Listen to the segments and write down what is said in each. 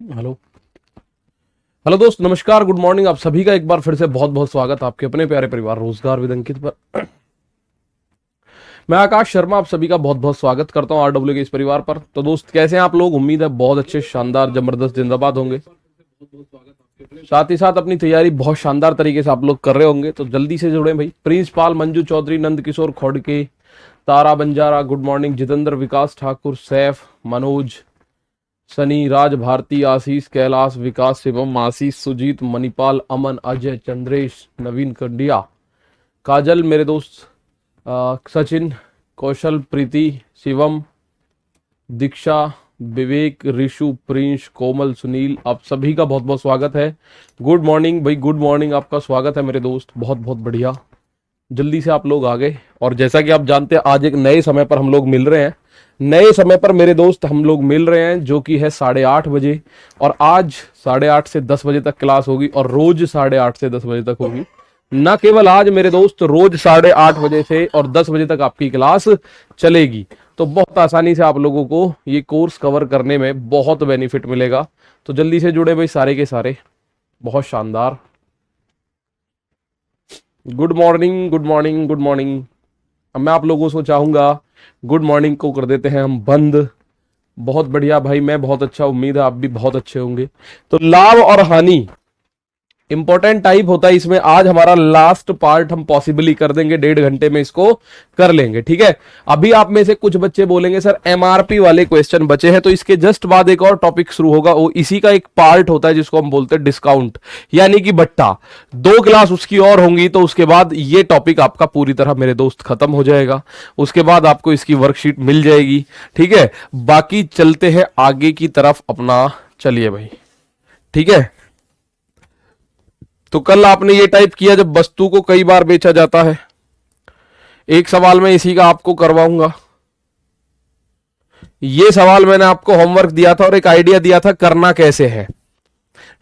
Hello. Hello दोस्त, नमस्कार, good morning. आप सभी का एक बार फिर से बहुत बहुत स्वागत आपके अपने प्यारे परिवार रोजगार विद अंकित पर। मैं आकाश शर्मा आप सभी का बहुत बहुत स्वागत करता हूं आरडब्ल्यू के इस परिवार पर। तो दोस्त, कैसे हैं आप लोग? उम्मीद है बहुत अच्छे, शानदार, जबरदस्त, जिंदाबाद होंगे। साथ ही साथ अपनी तैयारी बहुत शानदार तरीके से आप लोग कर रहे होंगे। तो जल्दी से जुड़े भाई। प्रिंस पाल, मंजू चौधरी, नंद किशोर खोड़के, तारा बंजारा, गुड मॉर्निंग, जितेंद्र, विकास ठाकुर, सैफ, मनोज, सनी, राज भारती, आशीष, कैलाश, विकास, शिवम, आशीष, सुजीत, मणिपाल, अमन, अजय, चंद्रेश, नवीन कंडिया, काजल, मेरे दोस्त सचिन, कौशल, प्रीति, शिवम, दीक्षा, विवेक, ऋषु, प्रिंस, कोमल, सुनील, आप सभी का बहुत बहुत स्वागत है। गुड मॉर्निंग भाई, गुड मॉर्निंग, आपका स्वागत है मेरे दोस्त। बहुत बहुत बढ़िया, जल्दी से आप लोग आ गए। और जैसा कि आप जानते हैं, आज एक नए समय पर हम लोग मिल रहे हैं। नए समय पर मेरे दोस्त हम लोग मिल रहे हैं, जो कि है 8:30 बजे। और आज 8:30 से 10 बजे तक क्लास होगी, और रोज 8:30 से 10 बजे तक होगी। न केवल आज मेरे दोस्त, रोज 8:30 बजे से और 10 बजे तक आपकी क्लास चलेगी। तो बहुत आसानी से आप लोगों को ये कोर्स कवर करने में बहुत बेनिफिट मिलेगा। तो जल्दी से जुड़े भाई, सारे के सारे। बहुत शानदार। Good morning, good morning, good morning. अब मैं आप लोगों से चाहूंगा, गुड मॉर्निंग को कर देते हैं हम बंद। बहुत बढ़िया भाई, मैं बहुत अच्छा, उम्मीद है आप भी बहुत अच्छे होंगे। तो लाभ और हानि इंपॉर्टेंट टाइप होता है इसमें। आज हमारा लास्ट पार्ट हम पॉसिबली कर देंगे, 1.5 घंटे में इसको कर लेंगे, ठीक है। अभी आप में से कुछ बच्चे बोलेंगे सर एमआरपी वाले क्वेश्चन बचे हैं, तो इसके जस्ट बाद एक और टॉपिक शुरू होगा। वो इसी का एक पार्ट होता है जिसको हम बोलते हैं डिस्काउंट, यानी कि बट्टा। 2 क्लास उसकी और होंगी, तो उसके बाद ये टॉपिक आपका पूरी तरह मेरे दोस्त खत्म हो जाएगा। उसके बाद आपको इसकी वर्कशीट मिल जाएगी, ठीक है। बाकी चलते हैं आगे की तरफ अपना। चलिए भाई, ठीक है। तो कल आपने ये टाइप किया, जब वस्तु को कई बार बेचा जाता है। एक सवाल मैं इसी का आपको करवाऊंगा। ये सवाल मैंने आपको होमवर्क दिया था और एक आइडिया दिया था करना कैसे है,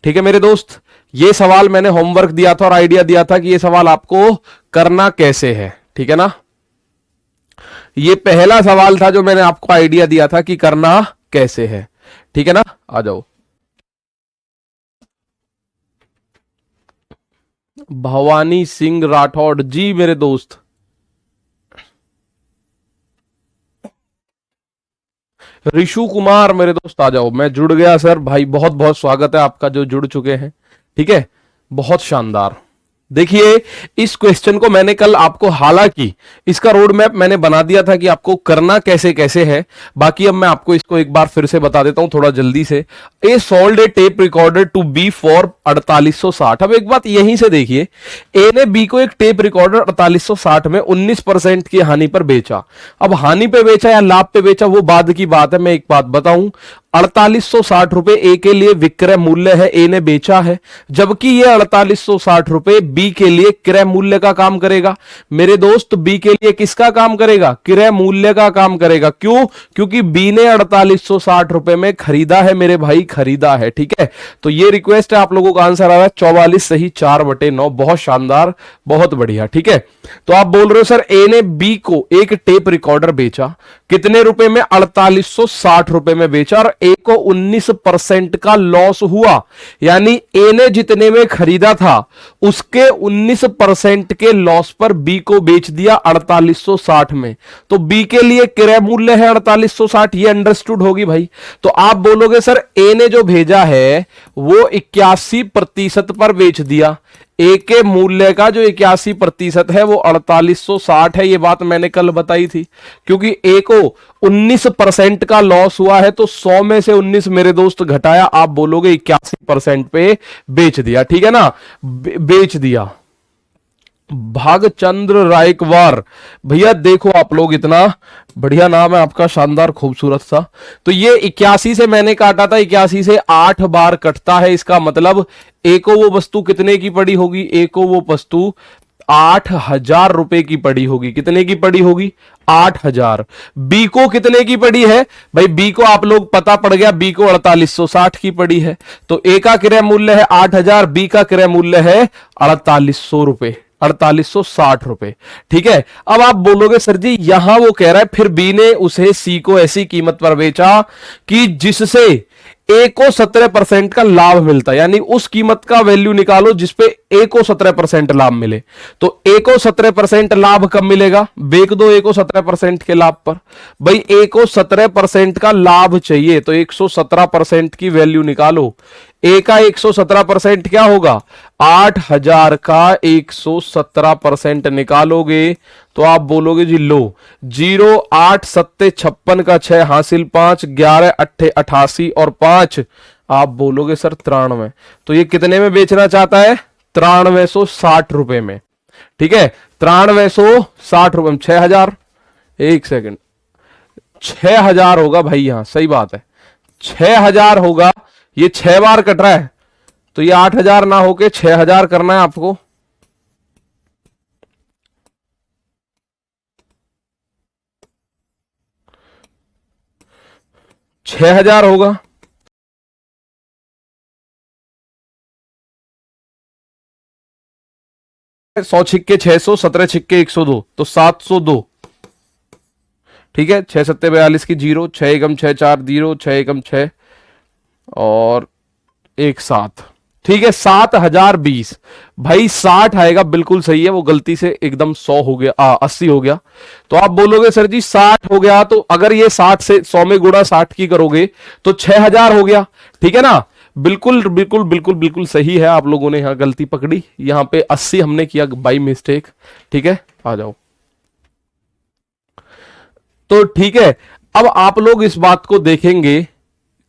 ठीक है मेरे दोस्त। ये सवाल मैंने होमवर्क दिया था और आइडिया दिया था कि ये सवाल आपको करना कैसे है, ठीक है ना। ये पहला सवाल था जो मैंने आपको आइडिया दिया था कि करना कैसे है, ठीक है ना। आ जाओ। भवानी सिंह राठौड़ जी मेरे दोस्त। ऋषु कुमार मेरे दोस्त आ जाओ। मैं जुड़ गया सर भाई, बहुत बहुत स्वागत है आपका जो जुड़ चुके हैं, ठीक है। बहुत शानदार। देखिए, इस क्वेश्चन को मैंने कल आपको, हालांकि इसका रोड मैप मैंने बना दिया था कि आपको करना कैसे कैसे है। बाकी अब मैं आपको इसको एक बार फिर से बता देता हूं थोड़ा जल्दी से। A sold a tape recorder to B for 4860। अब एक बात यहीं से देखिए, ए ने बी को एक टेप रिकॉर्डर 4860 में 19% की हानि पर बेचा। अब हानि पे बेचा या लाभ पे बेचा वो बाद की बात है। मैं एक बात बताऊं, 4860 रुपए ए के लिए विक्रय मूल्य है, ए ने बेचा है। जबकि ये 4860 रुपए बी के लिए क्रय मूल्य का काम करेगा। मेरे दोस्त, बी के लिए किसका काम करेगा? क्रय मूल्य का काम करेगा। क्यों? क्योंकि बी ने 4860 रुपए में खरीदा है मेरे भाई, खरीदा है, ठीक है। तो ये रिक्वेस्ट है, आप लोगों का आंसर आ रहा है 44 सही, 4/9। बहुत शानदार, बहुत बढ़िया, ठीक है। तो आप बोल रहे हो सर ए ने बी को एक टेप रिकॉर्डर बेचा, कितने रुपए में? 4860 रुपए में बेचा, और ए को 19% का लॉस हुआ। यानी ए ने जितने में खरीदा था उसके 19% के लॉस पर बी को बेच दिया 4860 में। तो बी के लिए क्रय मूल्य है 4860, ये अंडरस्टूड होगी भाई। तो आप बोलोगे सर ए ने जो भेजा है वो 81% पर बेच दिया। ए के मूल्य का जो 81% है वो 4860 है। ये बात मैंने कल बताई थी। क्योंकि ए को 19% का लॉस हुआ है, तो 100 में से 19 मेरे दोस्त घटाया, आप बोलोगे 81% पे बेच दिया, ठीक है ना। बेच दिया। भागचंद्र रायकवार भैया, देखो आप लोग, इतना बढ़िया नाम है आपका, शानदार, खूबसूरत सा। तो ये 81 से मैंने काटा था, 81 से 8 बार कटता है। इसका मतलब ए को वो वस्तु कितने की पड़ी होगी? ए को वो वस्तु 8000 रुपए की पड़ी होगी। कितने की पड़ी होगी? 8000। बी को कितने की पड़ी है भाई? बी को आप लोग पता पड़ गया, बी को 4860 की पड़ी है। तो ए का क्रय मूल्य है 8000, बी का क्रय मूल्य है 4800 रुपए, 4860 रुपए, ठीक है। अब आप बोलोगे सर जी यहां वो कह रहा है फिर बी ने उसे सी को ऐसी कीमत पर बेचा कि जिससे ए को 17% का लाभ मिलता है, यानी उस कीमत का वैल्यू निकालो जिसपे ए को 17% लाभ मिले। तो ए को 17% लाभ कब मिलेगा, बेच दो ए को 17% के लाभ पर। भाई ए को 17% का लाभ चाहिए तो 117% की वैल्यू निकालो। ए का 117% क्या होगा, 8,000 का 117% निकालोगे तो आप बोलोगे जी लो 0 8 7 56 का 6 हासिल 5 11 8 88 और 5 आप बोलोगे सर 93। तो ये कितने में बेचना चाहता है, 9360 रुपए में। ठीक है, 9360 रुपए में 6,000, एक सेकंड 6,000 होगा भाई, यहां सही बात है 6,000 होगा। ये 6 बार कट रहा है तो ये 8,000 ना होके 6,000 करना है आपको। छह हजार होगा, सौ छिक्के 600, 17 छिक्के 102 तो 702। ठीक है, 6 सत्ते 42 की 0, 6 एकम 6 4 0, 6 एकम 6 और 1 7। ठीक है, 7,020 भाई 60 आएगा, बिल्कुल सही है, वो गलती से एकदम 100 हो गया 80 हो गया। तो आप बोलोगे सर जी 60 हो गया, तो अगर ये 60 से 100 में गुणा 60 की करोगे तो 6,000 हो गया। ठीक है ना, बिल्कुल बिल्कुल बिल्कुल बिल्कुल सही है, आप लोगों ने यहां गलती पकड़ी, यहां पे 80 हमने किया बाई मिस्टेक। ठीक है, आ जाओ। तो ठीक है, अब आप लोग इस बात को देखेंगे,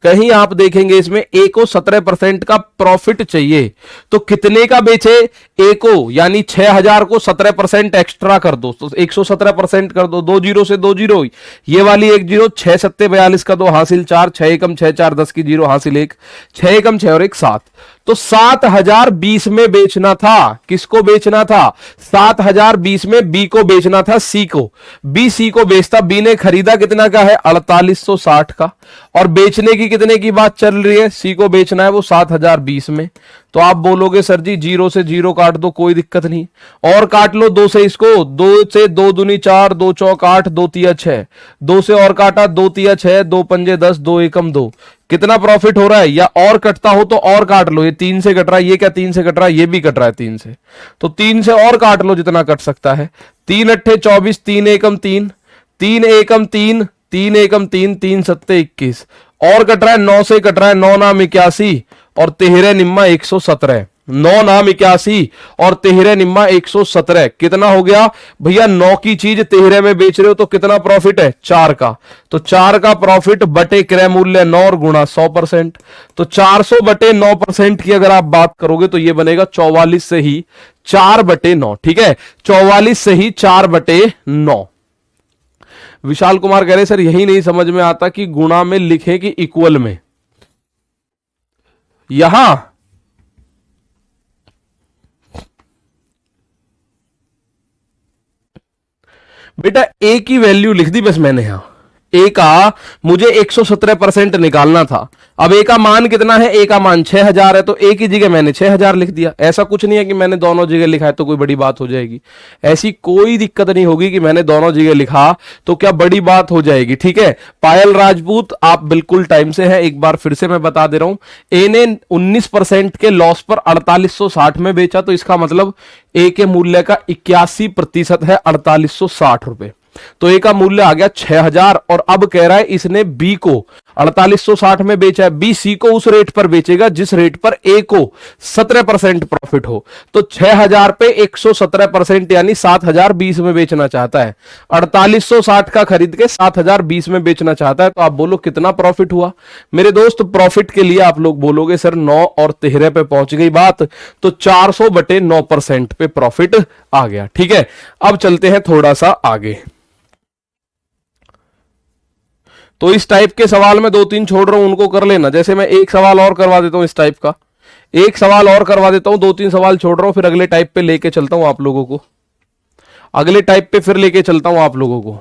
कहीं आप देखेंगे इसमें ए को 17% का प्रॉफिट चाहिए तो कितने का बेचे ए को, यानी 6,000 को 17% एक्स्ट्रा कर दो तो 117% कर दो, 2 जीरो से 2 जीरो, ये वाली 1 जीरो, 6 सत्ते 42 का 2 हासिल 4, 6 एकम 6 4 10 की 0 हासिल 1, 6 एकम 6 और 1 7। तो 7,020 में बेचना था, किसको बेचना था, 7,020 में बी को बेचना था, सी को। बी सी को बेचता, बी ने खरीदा कितना का है 4860 का, और बेचने की कितने की बात चल रही है, सी को बेचना है वो 7,020 में। तो आप बोलोगे सर जी 0 से 0 काट दो, कोई दिक्कत नहीं, और काट लो 2 से इसको, 2 से 2 दूनी 4, 2 चौक 8, 2 तिया 6, 2 से और काटा 2 तिया 6, 2 पंजे 10, 2 एकम 2। कितना प्रॉफिट हो रहा है, या और कटता हो तो और काट लो, ये 3 से कट रहा है, ये क्या 3 से कट रहा है, ये भी कट रहा है 3 से, तो 3 से और काट लो जितना कट सकता है। 3 अट्ठे 24, 3 एकम 3, 3 एकम 3, 3 एकम 3, 3 सत्ते 21, और कट रहा है 9 से कट रहा है, 9 नाम 81 और 13 निम्मा 117, 9 नाम 81 और 13 निम्मा 117, कितना हो गया भैया, 9 की चीज 13 में बेच रहे हो तो कितना प्रॉफिट है, 4 का। तो 4 का प्रॉफिट बटे क्रय मूल्य 9 और गुणा 100%, तो 400 बटे 9% की अगर आप बात करोगे तो ये बनेगा 44 से ही 4 बटे 9। ठीक है, 44 से ही 4 बटे 9। विशाल कुमार कह रहे सर यही नहीं समझ में आता कि गुणा में लिखे कि इक्वल में, यहां बेटा ए की वैल्यू लिख दी बस मैंने, यहां ए का मुझे 117% निकालना था। अब ए का मान कितना है, ए का मान 6,000 है, तो ए की जगह मैंने 6,000 लिख दिया। ऐसा कुछ नहीं है कि मैंने दोनों जगह लिखा है तो कोई बड़ी बात हो जाएगी, ऐसी कोई दिक्कत नहीं होगी कि मैंने दोनों जगह लिखा तो क्या बड़ी बात हो जाएगी। ठीक है, पायल राजपूत आप बिल्कुल टाइम से है, एक बार फिर से मैं बता दे रहा हूं, ए ने 19% के लॉस पर 4860 में बेचा, तो इसका मतलब ए के मूल्य का 81% है 4860 रुपए। तो ए का मूल्य आ गया 6,000, और अब कह रहा है इसने बी को 4860 में बेचा है, बी सी को उस रेट पर बेचेगा जिस रेट पर ए को 17% प्रॉफिट हो। तो 6,000 पे 117% यानी 7,020 में बेचना चाहता है, 4860 का खरीद के 7,020 में बेचना चाहता है। तो आप बोलो कितना प्रॉफिट हुआ मेरे दोस्त, प्रॉफिट के लिए आप लोग बोलोगे सर 9 और 13 पे पहुंच गई बात, तो 400 बटे 9% पे प्रॉफिट आ गया। ठीक है, अब चलते हैं थोड़ा सा आगे। तो इस टाइप के सवाल में 2-3 छोड़ रहा हूं, उनको कर लेना। जैसे मैं एक सवाल और करवा देता हूं इस टाइप का, एक सवाल और करवा देता हूं, 2-3 सवाल छोड़ रहा हूं, फिर अगले टाइप पे लेके चलता हूं आप लोगों को, अगले टाइप पे फिर लेके चलता हूं आप लोगों को।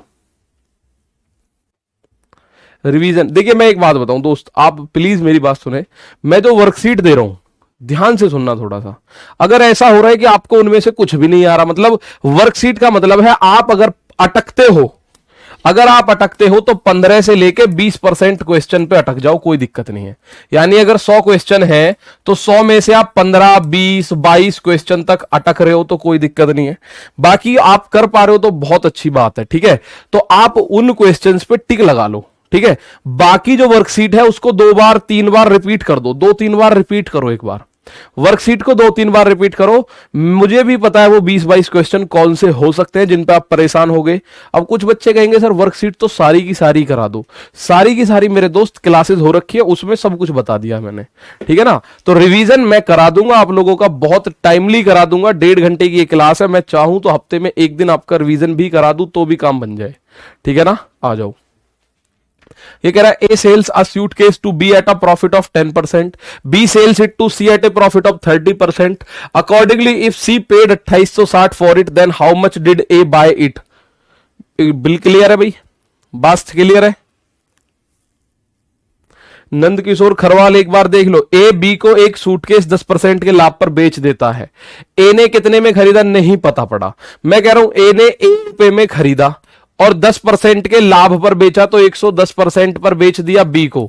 रिवीजन देखिए, मैं एक बात बताऊं दोस्त, आप प्लीज मेरी बात सुने, मैं जो वर्कशीट दे रहा हूं ध्यान से सुनना थोड़ा सा। अगर ऐसा हो रहा है कि आपको उनमें से कुछ भी नहीं आ रहा, मतलब वर्कशीट का मतलब है आप अगर अटकते हो, अगर आप अटकते हो तो 15 से लेके 20% क्वेश्चन पे अटक जाओ, कोई दिक्कत नहीं है। यानी अगर 100 क्वेश्चन है तो 100 में से आप 15, 20, 22 क्वेश्चन तक अटक रहे हो तो कोई दिक्कत नहीं है। बाकी आप कर पा रहे हो तो बहुत अच्छी बात है, ठीक है। तो आप उन क्वेश्चंस पे टिक लगा लो, ठीक है। बाकी जो वर्कशीट है उसको 2 बार 3 बार रिपीट कर दो, 2-3 बार रिपीट करो, एक बार वर्कशीट को 2-3 बार रिपीट करो। मुझे भी पता है वो 20-22 क्वेश्चन कौन से हो सकते हैं जिन पे आप परेशान हो गए। अब कुछ बच्चे कहेंगे सर वर्कशीट तो सारी की सारी करा दो, सारी की सारी मेरे दोस्त क्लासेस हो रखी है, उसमें सब कुछ बता दिया मैंने, ठीक है ना। तो रिवीजन मैं करा दूंगा आप लोगों का, बहुत टाइमली करा दूंगा। 1.5 घंटे की ये क्लास है, मैं चाहूं तो हफ्ते में एक दिन आपका रिवीजन भी करा दूं तो भी काम बन जाए, ठीक है ना। आ जाओ। ये कह रहा है A sells a suitcase to B at a profit of 10%, B sells it to C at a profit of 30%। Accordingly if C paid 2860 for it then how much did A buy it. बिल clear है भाई, बात clear है। नंद किशोर खरवाल एक बार देख लो, A B को एक suitcase 10% के लाभ पर बेच देता है। ए ने कितने में खरीदा नहीं पता पड़ा, मैं कह रहा हूं ए ने ₹1 में खरीदा और 10% के लाभ पर बेचा तो 110% पर बेच दिया बी को।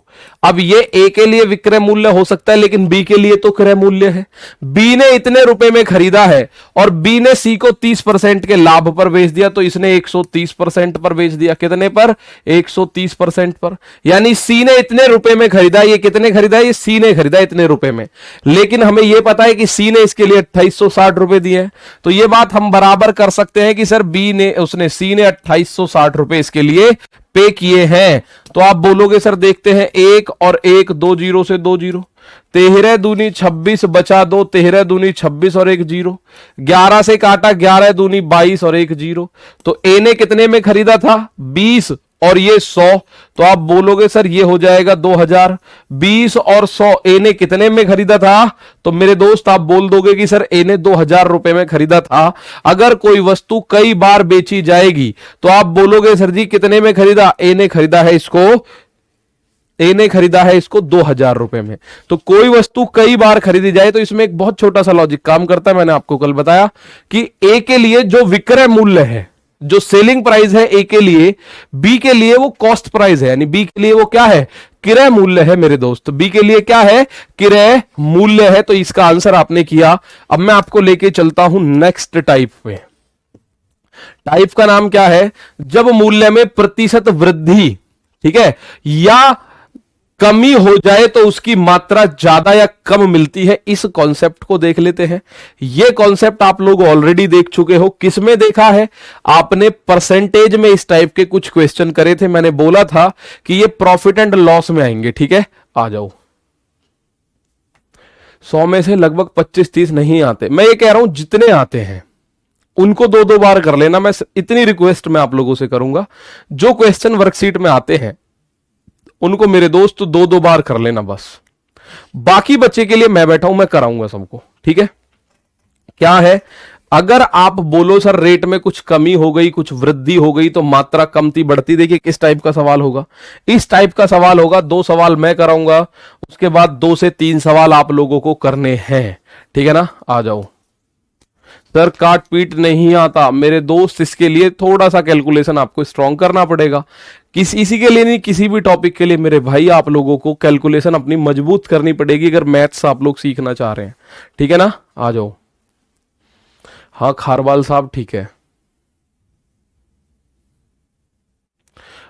अब ये ए के लिए विक्रय मूल्य हो सकता है लेकिन बी के लिए तो क्रय मूल्य है। बी ने इतने रुपए में खरीदा है और बी ने सी को 30% के लाभ पर बेच दिया तो इसने 130% पर बेच दिया। कितने पर? 130% पर। यानी सी ने इतने रुपए में खरीदा, ये कितने खरीदा? ये सी ने खरीदा इतने रुपए में, लेकिन हमें यह पता है कि सी ने इसके लिए 2860 रुपए दिए। तो यह बात हम बराबर कर सकते हैं कि सर बी ने सी ने 2860 रुपए इसके लिए पे किए हैं। तो आप बोलोगे सर देखते हैं, 1 और 1 2 जीरो से 2 जीरो, 13 दूनी 26 बचा 2, 13 दूनी 26 और 1 जीरो, 11 से काटा 11 दूनी 22 और 1 जीरो। तो ए ने कितने में खरीदा था? 20 और ये 100। तो आप बोलोगे सर ये हो जाएगा 2000। 20 और 100 ए ने कितने में खरीदा था? तो मेरे दोस्त आप बोल दोगे कि सर ए ने 2000 रुपए में खरीदा था। अगर कोई वस्तु कई बार बेची जाएगी तो आप बोलोगे सर जी कितने में खरीदा? ए ने खरीदा है इसको 2000 रुपए में। तो कोई वस्तु कई बार खरीदी जाए तो इसमें एक बहुत छोटा सा लॉजिक काम करता है। मैंने आपको कल बताया कि ए के लिए जो विक्रय मूल्य है, जो सेलिंग प्राइस है ए के लिए, बी के लिए वो कॉस्ट प्राइस है, यानी बी के लिए वो क्या है? क्रय मूल्य है मेरे दोस्त। बी के लिए क्या है? क्रय मूल्य है। तो इसका आंसर आपने किया। अब मैं आपको लेके चलता हूं नेक्स्ट टाइप पे। टाइप का नाम क्या है? जब मूल्य में प्रतिशत वृद्धि, ठीक है, या कमी हो जाए तो उसकी मात्रा ज्यादा या कम मिलती है। इस कॉन्सेप्ट को देख लेते हैं। यह कॉन्सेप्ट आप लोग ऑलरेडी देख चुके हो। किस में देखा है? आपने परसेंटेज में इस टाइप के कुछ क्वेश्चन करे थे। मैंने बोला था कि ये प्रॉफिट एंड लॉस में आएंगे, ठीक है। आ जाओ। 100 में से लगभग 25-30 नहीं आते। मैं ये कह रहा हूं जितने आते हैं उनको 2-2 बार कर लेना। मैं इतनी रिक्वेस्ट मैं आप लोगों से करूंगा, जो क्वेश्चन वर्कशीट में आते हैं उनको मेरे दोस्त 2-2 बार कर लेना बस। बाकी बच्चे के लिए मैं बैठा हूं, मैं कराऊंगा सबको, ठीक है। क्या है? अगर आप बोलो सर रेट में कुछ कमी हो गई, कुछ वृद्धि हो गई तो मात्रा कमती बढ़ती, देखिए किस टाइप का सवाल होगा। इस टाइप का सवाल होगा। 2 सवाल मैं कराऊंगा, उसके बाद 2 से 3 सवाल आप लोगों को करने हैं, ठीक है ना। आ जाओ। सर काट पीट नहीं आता मेरे दोस्त, इसके लिए थोड़ा सा कैलकुलेशन आपको स्ट्रॉन्ग करना पड़ेगा। इसी के लिए नहीं, किसी भी टॉपिक के लिए मेरे भाई आप लोगों को कैलकुलेशन अपनी मजबूत करनी पड़ेगी अगर मैथ्स आप लोग सीखना चाह रहे हैं, ठीक है ना। आ जाओ। हाँ खारवाल साहब ठीक है।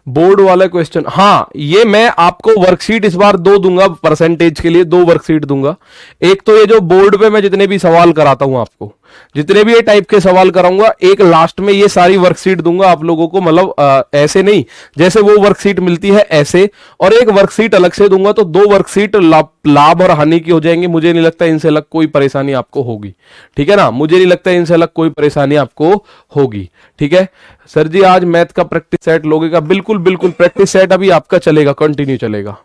बोर्ड वाला क्वेश्चन, हाँ ये मैं आपको वर्कशीट इस बार 2 दूंगा। परसेंटेज के लिए 2 वर्कशीट दूंगा। एक तो ये जो बोर्ड पे मैं जितने भी सवाल कराता हूं आपको, जितने भी ये टाइप के सवाल कराऊंगा, एक लास्ट में ये सारी वर्कशीट दूंगा आप लोगों को। मतलब ऐसे नहीं जैसे वो वर्कशीट मिलती है ऐसे, और एक वर्कशीट अलग से दूंगा। तो 2 वर्कशीट लाभ और हानि की हो जाएंगी। मुझे नहीं लगता इनसे अलग कोई परेशानी आपको होगी, ठीक है ना। मुझे नहीं लगता इनसे अलग कोई परेशानी आपको होगी, ठीक है। सर जी आज मैथ का प्रैक्टिस सेट लोगे का? बिल्कुल बिल्कुल, प्रैक्टिस सेट अभी आपका चलेगा, कंटिन्यू चलेगा।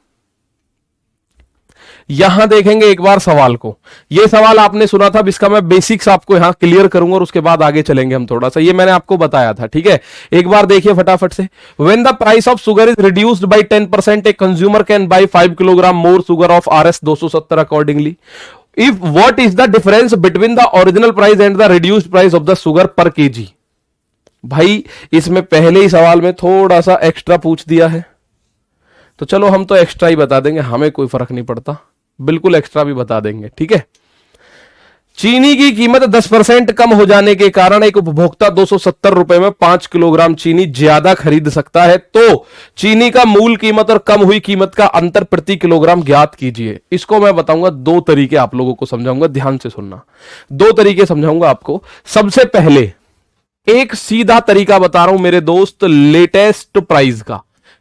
यहां देखेंगे एक बार सवाल को। यह सवाल आपने सुना था, इसका मैं बेसिक्स आपको यहां क्लियर करूंगा और उसके बाद आगे चलेंगे हम थोड़ा सा। ये मैंने आपको बताया था, ठीक है। एक बार देखिए फटाफट से। When the price of sugar is reduced by 10%, a consumer can buy 5 kilogram more sugar of RS 270 accordingly. If what is the difference between the original price and the reduced price of the sugar per KG. भाई इसमें पहले ही सवाल में थोड़ा सा extra पूछ दिया है, तो चलो हम तो एक्स्ट्रा ही बता देंगे, हमें कोई फर्क नहीं पड़ता, बिल्कुल एक्स्ट्रा भी बता देंगे, ठीक है। चीनी की कीमत 10% कम हो जाने के कारण एक उपभोक्ता 270 रुपए में 5 किलोग्राम चीनी ज्यादा खरीद सकता है, तो चीनी का मूल कीमत और कम हुई कीमत का अंतर प्रति किलोग्राम ज्ञात कीजिए। इसको मैं बताऊंगा, दो तरीके आप लोगों को समझाऊंगा, ध्यान से सुनना, दो तरीके समझाऊंगा आपको। सबसे पहले एक सीधा तरीका बता रहा हूं मेरे दोस्त, लेटेस्ट प्राइस का।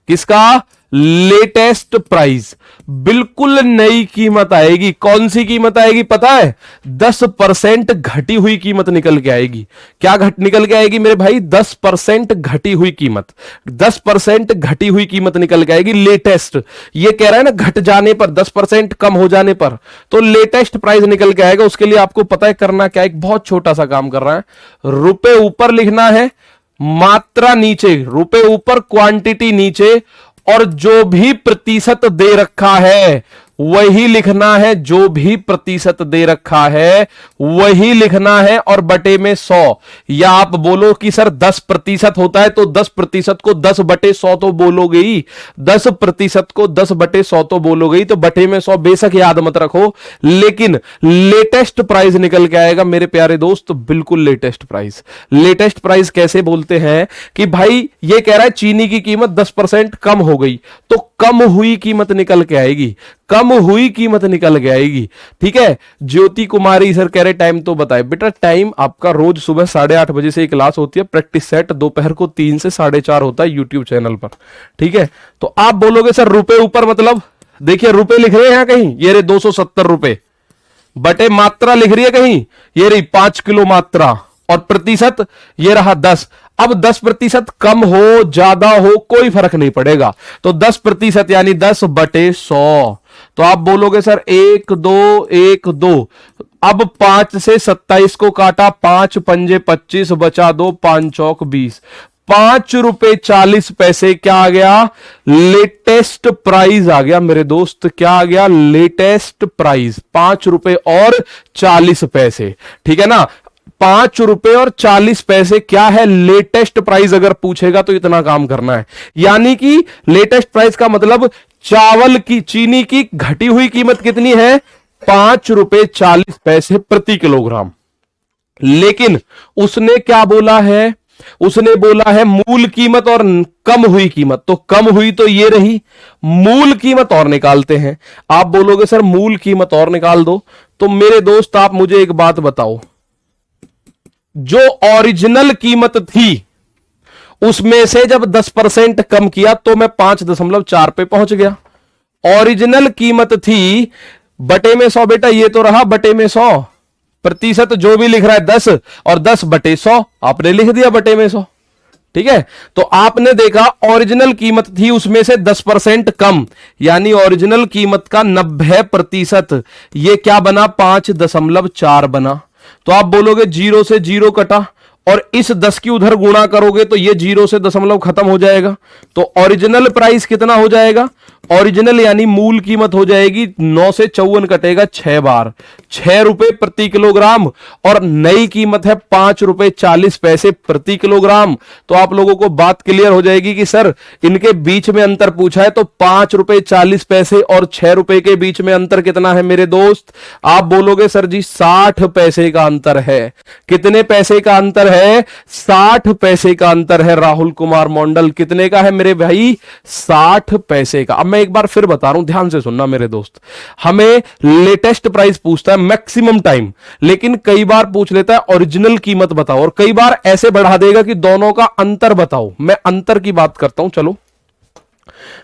किसका? लेटेस्ट प्राइस, बिल्कुल नई कीमत आएगी। कौन सी कीमत आएगी पता है? 10% घटी हुई कीमत निकल के आएगी। क्या निकल के आएगी मेरे भाई? 10% घटी हुई कीमत, 10% घटी हुई कीमत निकल के आएगी। लेटेस्ट, ये कह रहा है ना घट जाने पर, 10% कम हो जाने पर, तो लेटेस्ट प्राइस निकल के आएगा। उसके लिए आपको पता है करना क्या, एक बहुत छोटा सा काम कर रहा है, रुपए ऊपर लिखना है, मात्रा नीचे, रुपए ऊपर, क्वांटिटी नीचे, और जो भी प्रतिशत दे रखा है वही लिखना है, जो भी प्रतिशत दे रखा है वही लिखना है, और बटे में 100। या आप बोलो कि सर 10% होता है, तो 10% को 10/100 तो बोलोगे ही, 10% को 10/100 तो बोलोगे ही, तो बटे में 100 बेशक याद मत रखो, लेकिन लेटेस्ट प्राइस निकल के आएगा मेरे प्यारे दोस्त, बिल्कुल लेटेस्ट प्राइस। लेटेस्ट प्राइस कैसे बोलते हैं कि भाई ये कह रहा है चीनी की कीमत 10% कम हो गई, तो कम हुई कीमत निकल के आएगी, कम हुई कीमत निकल के आएगी, ठीक है। ज्योति कुमारी सर कह रहे टाइम तो बताए। बेटा टाइम आपका रोज सुबह 8:30 बजे से क्लास होती है, प्रैक्टिस सेट दोपहर को 3 से 4:30 होता है यूट्यूब चैनल पर, ठीक है। तो आप बोलोगे सर रुपए ऊपर मतलब, देखिए रुपए लिख रहे हैं यहां कहीं, ये रे 270 रुपए, बटे मात्रा लिख रही है कहीं, ये रही 5 किलो मात्रा, और प्रतिशत ये रहा 10। अब 10% कम हो ज्यादा हो कोई फर्क नहीं पड़ेगा, तो 10% यानी 10/100। तो आप बोलोगे सर 1 2 1 2, अब 5 से 27 को काटा, 5 पंजे 25, बचा 2, 5 चौक 20, 5 रुपए 40 पैसे क्या आ गया? लेटेस्ट प्राइस आ गया मेरे दोस्त। क्या आ गया? लेटेस्ट प्राइस, 5 रुपए और 40 पैसे, ठीक है ना। 5 रुपए और 40 पैसे क्या है? Latest price. अगर पूछेगा तो इतना काम करना है, यानी कि लेटेस्ट प्राइस का मतलब चावल की, चीनी की घटी हुई कीमत कितनी है? 5 रुपए 40 पैसे प्रति किलोग्राम। लेकिन उसने क्या बोला है? उसने बोला है मूल कीमत और कम हुई कीमत, तो कम हुई तो ये रही, मूल कीमत और निकालते हैं। आप बोलोगे सर मूल कीमत और निकाल दो, तो मेरे दोस्त आप मुझे एक बात बताओ, जो ओरिजिनल कीमत थी उसमें से जब 10% कम किया तो मैं 5.4 पे पहुंच गया। ओरिजिनल कीमत थी, बटे में 100, बेटा ये तो रहा बटे में 100, प्रतिशत जो भी लिख रहा है 10, और 10/100 आपने लिख दिया बटे में 100, ठीक है। तो आपने देखा ओरिजिनल कीमत थी उसमें से 10% कम, यानी ओरिजिनल कीमत का 90%, ये क्या बना? 5.4 बना। तो आप बोलोगे 0 से 0 कटा, और इस 10 की उधर गुणा करोगे तो ये 0 से दशमलव खत्म हो जाएगा। तो ओरिजिनल प्राइस कितना हो जाएगा? ओरिजिनल यानी मूल कीमत हो जाएगी 9 से 54 कटेगा 6 बार, 6 रुपए प्रति किलोग्राम, और नई कीमत है 5 रुपए 40 पैसे प्रति किलोग्राम। तो आप लोगों को बात क्लियर हो जाएगी कि सर इनके बीच में अंतर पूछा है, तो 5 रुपए 40 पैसे और 6 रुपए के बीच में अंतर कितना है मेरे दोस्त? आप बोलोगे सर जी 60 पैसे का अंतर है। कितने पैसे का अंतर है? 60 पैसे का अंतर है। राहुल कुमार मंडल कितने का है मेरे भाई? 60 पैसे का। अब मैं एक बार फिर बता रहा हूं, ध्यान से सुनना मेरे दोस्त, हमें लेटेस्ट प्राइस पूछता है मैक्सिमम टाइम, लेकिन कई बार पूछ लेता है ओरिजिनल कीमत बताओ, और कई बार ऐसे बढ़ा देगा कि दोनों का अंतर बताओ। मैं अंतर की बात करता हूं, चलो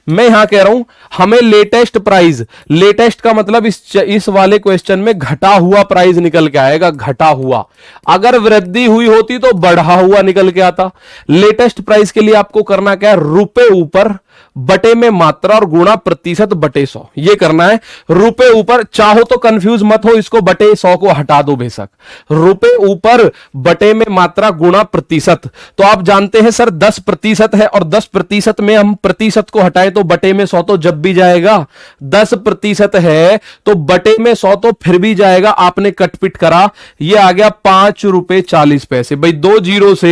मैं यहां कह रहा हूं हमें लेटेस्ट प्राइस, लेटेस्ट का मतलब इस वाले क्वेश्चन में घटा हुआ प्राइस निकल के आएगा, घटा हुआ। अगर वृद्धि हुई होती तो बढ़ा हुआ निकल के आता। लेटेस्ट प्राइस के लिए आपको करना क्या है? रुपए ऊपर, बटे में मात्रा, और गुणा प्रतिशत बटे 100, ये करना है। रुपए ऊपर, चाहो तो कंफ्यूज मत हो, इसको बटे 100 को हटा दो बेशक। रुपए ऊपर, बटे में मात्रा, गुणा प्रतिशत। तो आप जानते हैं सर 10% है, और 10% में हम प्रतिशत को हटाएं है तो बटे में 100 तो जब भी जाएगा, 10% है तो बटे में 100 तो फिर भी जाएगा। आपने कटपिट करा, ये आ गया 5 रुपए 40 पैसे। भाई 2 जीरो से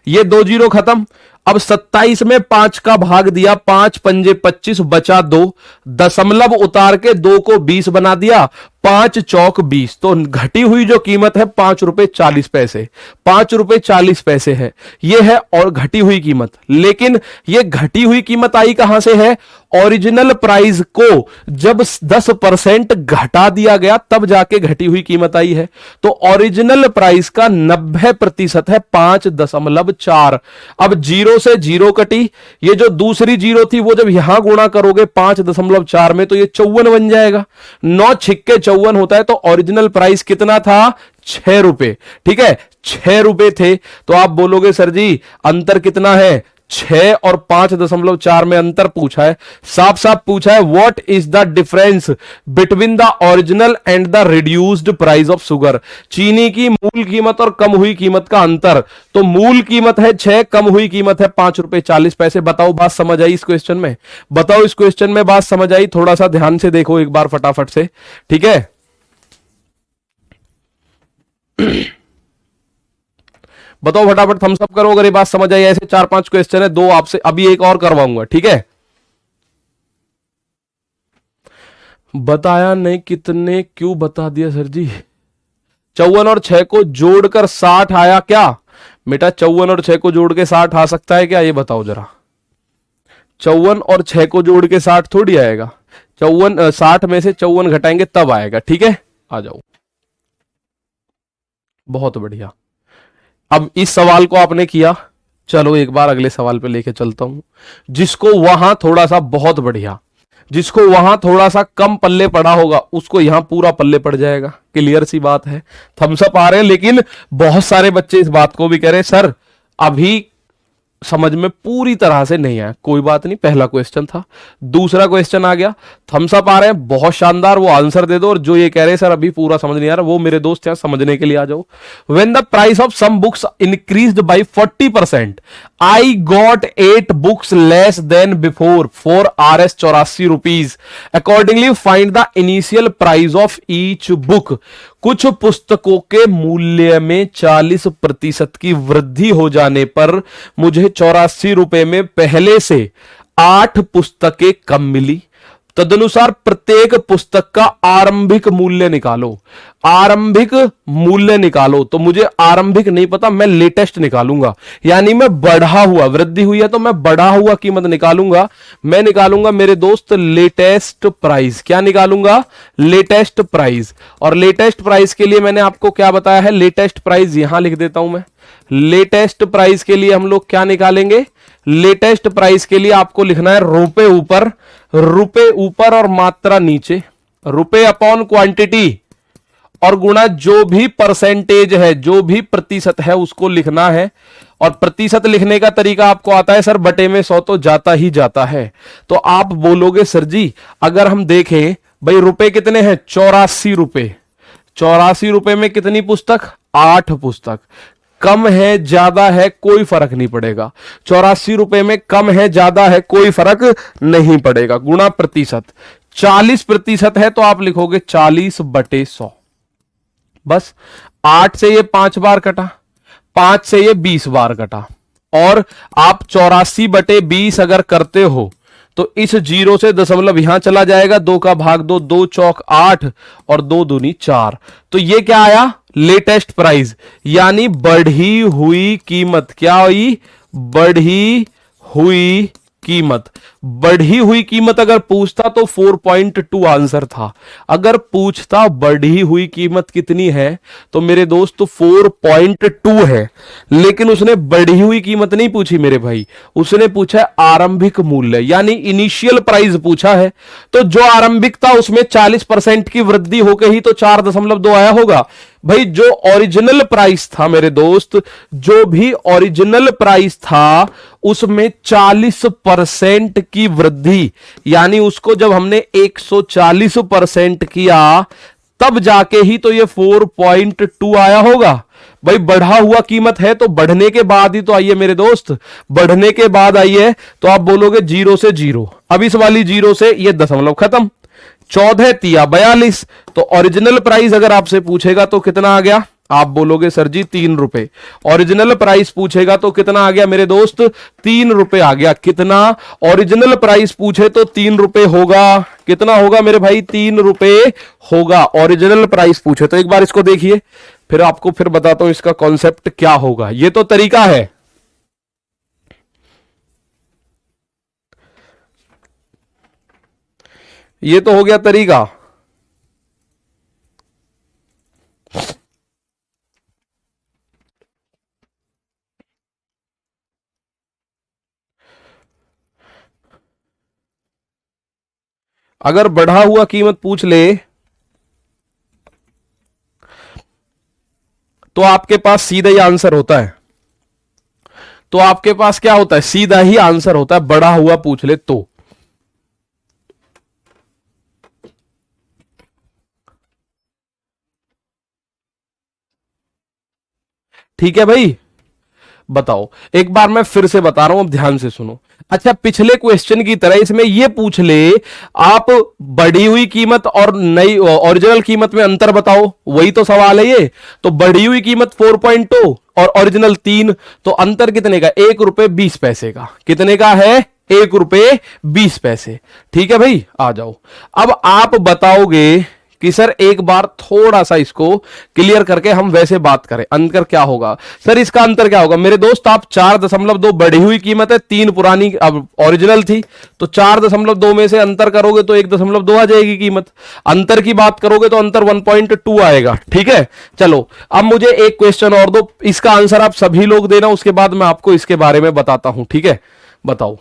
ये 2 जीरो खत्म। अब 27 में 5 का भाग दिया, 5 पंजे 25 बचा 2, दशमलव उतार के 2 को 20 बना दिया, 5 चौक 20। तो घटी हुई जो कीमत है 5 रुपए 40 पैसे, 5 रुपए 40 पैसे है, यह है और घटी हुई कीमत। लेकिन यह घटी हुई कीमत आई कहां से है? ओरिजिनल प्राइस को जब 10% घटा दिया गया तब जाके घटी हुई कीमत आई है। तो ओरिजिनल प्राइस का 90% है 5.4। अब जीरो से जीरो कटी, ये जो दूसरी जीरो थी वो जब यहां गुणा करोगे 5.4 में तो ये 54 बन जाएगा। 9 छिक्के 54 होता है। तो ओरिजिनल प्राइस कितना था? 6 रुपए। ठीक है, 6 रुपए थे। तो आप बोलोगे सर जी अंतर कितना है? 6 और 5.4 में अंतर पूछा है, साफ साफ पूछा है what is the difference between the original and the reduced price of sugar. चीनी की मूल कीमत और कम हुई कीमत का अंतर। तो मूल कीमत है 6, कम हुई कीमत है 5 रुपए 40 पैसे। बताओ बात समझ आई इस क्वेश्चन में? बताओ इस क्वेश्चन में बात समझ आई? थोड़ा सा ध्यान से देखो एक बार फटाफट से, ठीक है। बताओ फटाफट, थम्स अप करो अगर ये बात समझ आई। ऐसे 4-5 क्वेश्चन है, 2 आपसे अभी एक और करवाऊंगा, ठीक है। बताया नहीं कितने, क्यों बता दिया सर जी? 54 और 6 को जोड़कर 60 आया क्या बेटा? 54 और 6 को जोड़ के 60 आ सकता है क्या? ये बताओ जरा। 54 और 6 को जोड़ के 60 थोड़ी आएगा। 60 में से 54 घटाएंगे तब आएगा, ठीक है। आ जाओ, बहुत बढ़िया। अब इस सवाल को आपने किया, चलो एक बार अगले सवाल पे लेके चलता हूं। जिसको वहां थोड़ा सा, बहुत बढ़िया, जिसको वहां थोड़ा सा कम पल्ले पड़ा होगा उसको यहां पूरा पल्ले पड़ जाएगा। क्लियर सी बात है, थम्स अप आ रहे हैं। लेकिन बहुत सारे बच्चे इस बात को भी कह रहे हैं सर अभी समझ में पूरी तरह से नहीं आया। कोई बात नहीं, पहला क्वेश्चन था, दूसरा क्वेश्चन आ गया, थम्स अप आ रहे हैं, बहुत शानदार। वो आंसर दे दो। और जो ये कह रहे हैं सर अभी पूरा समझ नहीं आ रहा, वो मेरे दोस्त यहां समझने के लिए आ जाओ। When the price of some books increased by 40%, I got 8 books less than before for Rs 84 rupees. Accordingly find the initial price of each book. कुछ पुस्तकों के मूल्य में 40% की वृद्धि हो जाने पर मुझे 84 रुपए में पहले से 8 पुस्तकें कम मिली। तदनुसार प्रत्येक पुस्तक का आरंभिक मूल्य निकालो। आरंभिक मूल्य निकालो, तो मुझे आरंभिक नहीं पता, मैं लेटेस्ट निकालूंगा। यानी मैं बढ़ा हुआ, वृद्धि हुई है तो मैं बढ़ा हुआ कीमत निकालूंगा। मैं निकालूंगा मेरे दोस्त लेटेस्ट प्राइस। क्या निकालूंगा? Latest price. और लेटेस्ट प्राइस के लिए मैंने आपको क्या बताया है? लेटेस्ट प्राइस यहां लिख देता हूं मैं। लेटेस्ट प्राइस के लिए हम लोग क्या निकालेंगे? लेटेस्ट प्राइस के लिए आपको लिखना है रुपए ऊपर, रुपए ऊपर और मात्रा नीचे, रुपए अपॉन क्वांटिटी और गुणा जो भी परसेंटेज है, जो भी प्रतिशत है उसको लिखना है। और प्रतिशत लिखने का तरीका आपको आता है सर, बटे में 100 तो जाता ही जाता है। तो आप बोलोगे सर जी अगर हम देखें भाई रुपए कितने हैं? 84 रुपए। 84 रुपए में कितनी पुस्तक? 8 पुस्तक। कम है ज्यादा है कोई फर्क नहीं पड़ेगा। 84 रुपए में कम है ज्यादा है कोई फर्क नहीं पड़ेगा। गुणा प्रतिशत, 40% है तो आप लिखोगे 40/100। बस 8 से ये 5 बार कटा, 5 से ये 20 बार कटा। और आप 84/20 अगर करते हो तो इस जीरो से दशमलव यहां चला जाएगा, 2 का भाग 2, 2 चौक 8 और 2 दूनी 4। तो ये क्या आया? लेटेस्ट प्राइस, यानी बढ़ी हुई कीमत। क्या हुई? बढ़ी हुई कीमत। बढ़ी हुई कीमत अगर पूछता तो 4.2 आंसर था। अगर पूछता बढ़ी हुई कीमत कितनी है तो मेरे दोस्त 4.2 है। लेकिन उसने बढ़ी हुई कीमत नहीं पूछी मेरे भाई, उसने पूछा है आरंभिक मूल्य, यानी इनिशियल प्राइस पूछा है। तो जो आरंभिक था उसमें 40% की वृद्धि होकर ही तो 4.2 आया होगा। भाई जो ओरिजिनल प्राइस था मेरे दोस्त, जो भी ओरिजिनल प्राइस था उसमें 40% की वृद्धि, यानी उसको जब हमने 140% किया तब जाके ही तो ये 4.2 आया होगा। भाई बढ़ा हुआ कीमत है तो बढ़ने के बाद ही तो आई है मेरे दोस्त, बढ़ने के बाद आई है। तो आप बोलोगे जीरो से जीरो, अब इस वाली जीरो से ये दशमलव खत्म, 14 तिया 42। तो ओरिजिनल प्राइस अगर आपसे पूछेगा तो कितना आ गया, आप बोलोगे सर जी 3 रुपए। ओरिजिनल प्राइस पूछेगा तो कितना आ गया मेरे दोस्त, 3 रुपए आ गया। कितना, ओरिजिनल प्राइस पूछे तो 3 रुपए होगा। कितना होगा मेरे भाई, 3 रुपए होगा ओरिजिनल प्राइस पूछे तो। एक बार इसको देखिए, फिर आपको फिर बताता हूं इसका कॉन्सेप्ट क्या होगा। ये तो तरीका है, ये तो हो गया तरीका। अगर बढ़ा हुआ कीमत पूछ ले तो आपके पास सीधा ही आंसर होता है। तो आपके पास क्या होता है, सीधा ही आंसर होता है, बढ़ा हुआ पूछ ले तो। ठीक है भाई, बताओ एक बार मैं फिर से बता रहा हूं, अब ध्यान से सुनो। अच्छा, पिछले क्वेश्चन की तरह इसमें यह पूछ ले आप बढ़ी हुई कीमत और नई ओरिजिनल कीमत में अंतर बताओ, वही तो सवाल है ये। तो बढ़ी हुई कीमत 4.2 और ओरिजिनल 3, तो अंतर कितने का, 1 रुपए 20 पैसे का। कितने का है, 1 रुपए 20 पैसे। ठीक है भाई, आ जाओ। अब आप बताओगे कि सर एक बार थोड़ा सा इसको क्लियर करके हम वैसे बात करें, अंतर क्या होगा। सर इसका अंतर क्या होगा मेरे दोस्त, आप 4.2 बढ़ी हुई कीमत है, 3 पुरानी अब ओरिजिनल थी, तो 4.2 में से अंतर करोगे तो 1.2 आ जाएगी कीमत। अंतर की बात करोगे तो अंतर 1.2 आएगा। ठीक है, चलो अब मुझे एक क्वेश्चन और दो, इसका आंसर आप सभी लोग देना, उसके बाद मैं आपको इसके बारे में बताता हूं। ठीक है, बताओ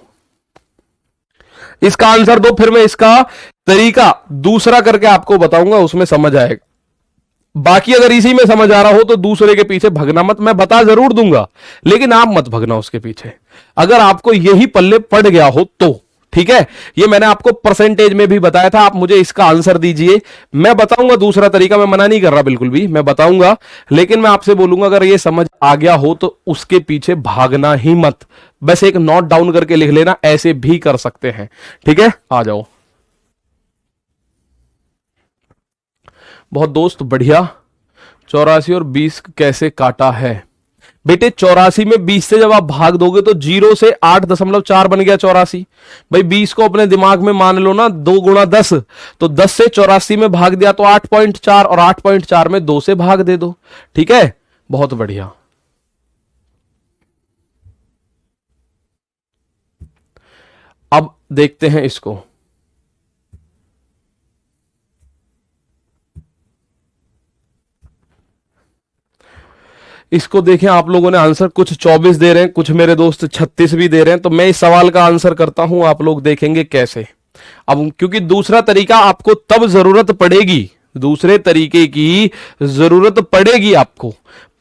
इसका आंसर दो, फिर मैं इसका तरीका दूसरा करके आपको बताऊंगा, उसमें समझ आएगा। बाकी अगर इसी में समझ आ रहा हो तो दूसरे के पीछे भगना मत, मैं बता जरूर दूंगा लेकिन आप मत भगना उसके पीछे, अगर आपको यही पल्ले पड़ गया हो तो। ठीक है, ये मैंने आपको परसेंटेज में भी बताया था, आप मुझे इसका आंसर दीजिए, मैं बताऊंगा दूसरा तरीका, मैं मना नहीं कर रहा बिल्कुल भी, मैं बताऊंगा, लेकिन मैं आपसे बोलूंगा अगर ये समझ आ गया हो तो उसके पीछे भागना ही मत, बस एक नोट डाउन करके लिख लेना, ऐसे भी कर सकते हैं। ठीक है, आ जाओ। बहुत दोस्त बढ़िया, 84 और 20 कैसे काटा है बेटे। 84 में 20 से जब आप भाग दोगे तो 0 से 8.4 बन गया 84। भाई 20 को अपने दिमाग में मान लो ना, 2 गुणा 10, तो 10 से 84 में भाग दिया तो 8.4, और 8.4 में 2 से भाग दे दो। ठीक है, बहुत बढ़िया। अब देखते हैं इसको, इसको देखें। आप लोगों ने आंसर कुछ 24 दे रहे हैं, कुछ मेरे दोस्त 36 भी दे रहे हैं, तो मैं इस सवाल का आंसर करता हूं, आप लोग देखेंगे कैसे। अब क्योंकि दूसरा तरीका आपको तब जरूरत पड़ेगी, दूसरे तरीके की जरूरत पड़ेगी आपको,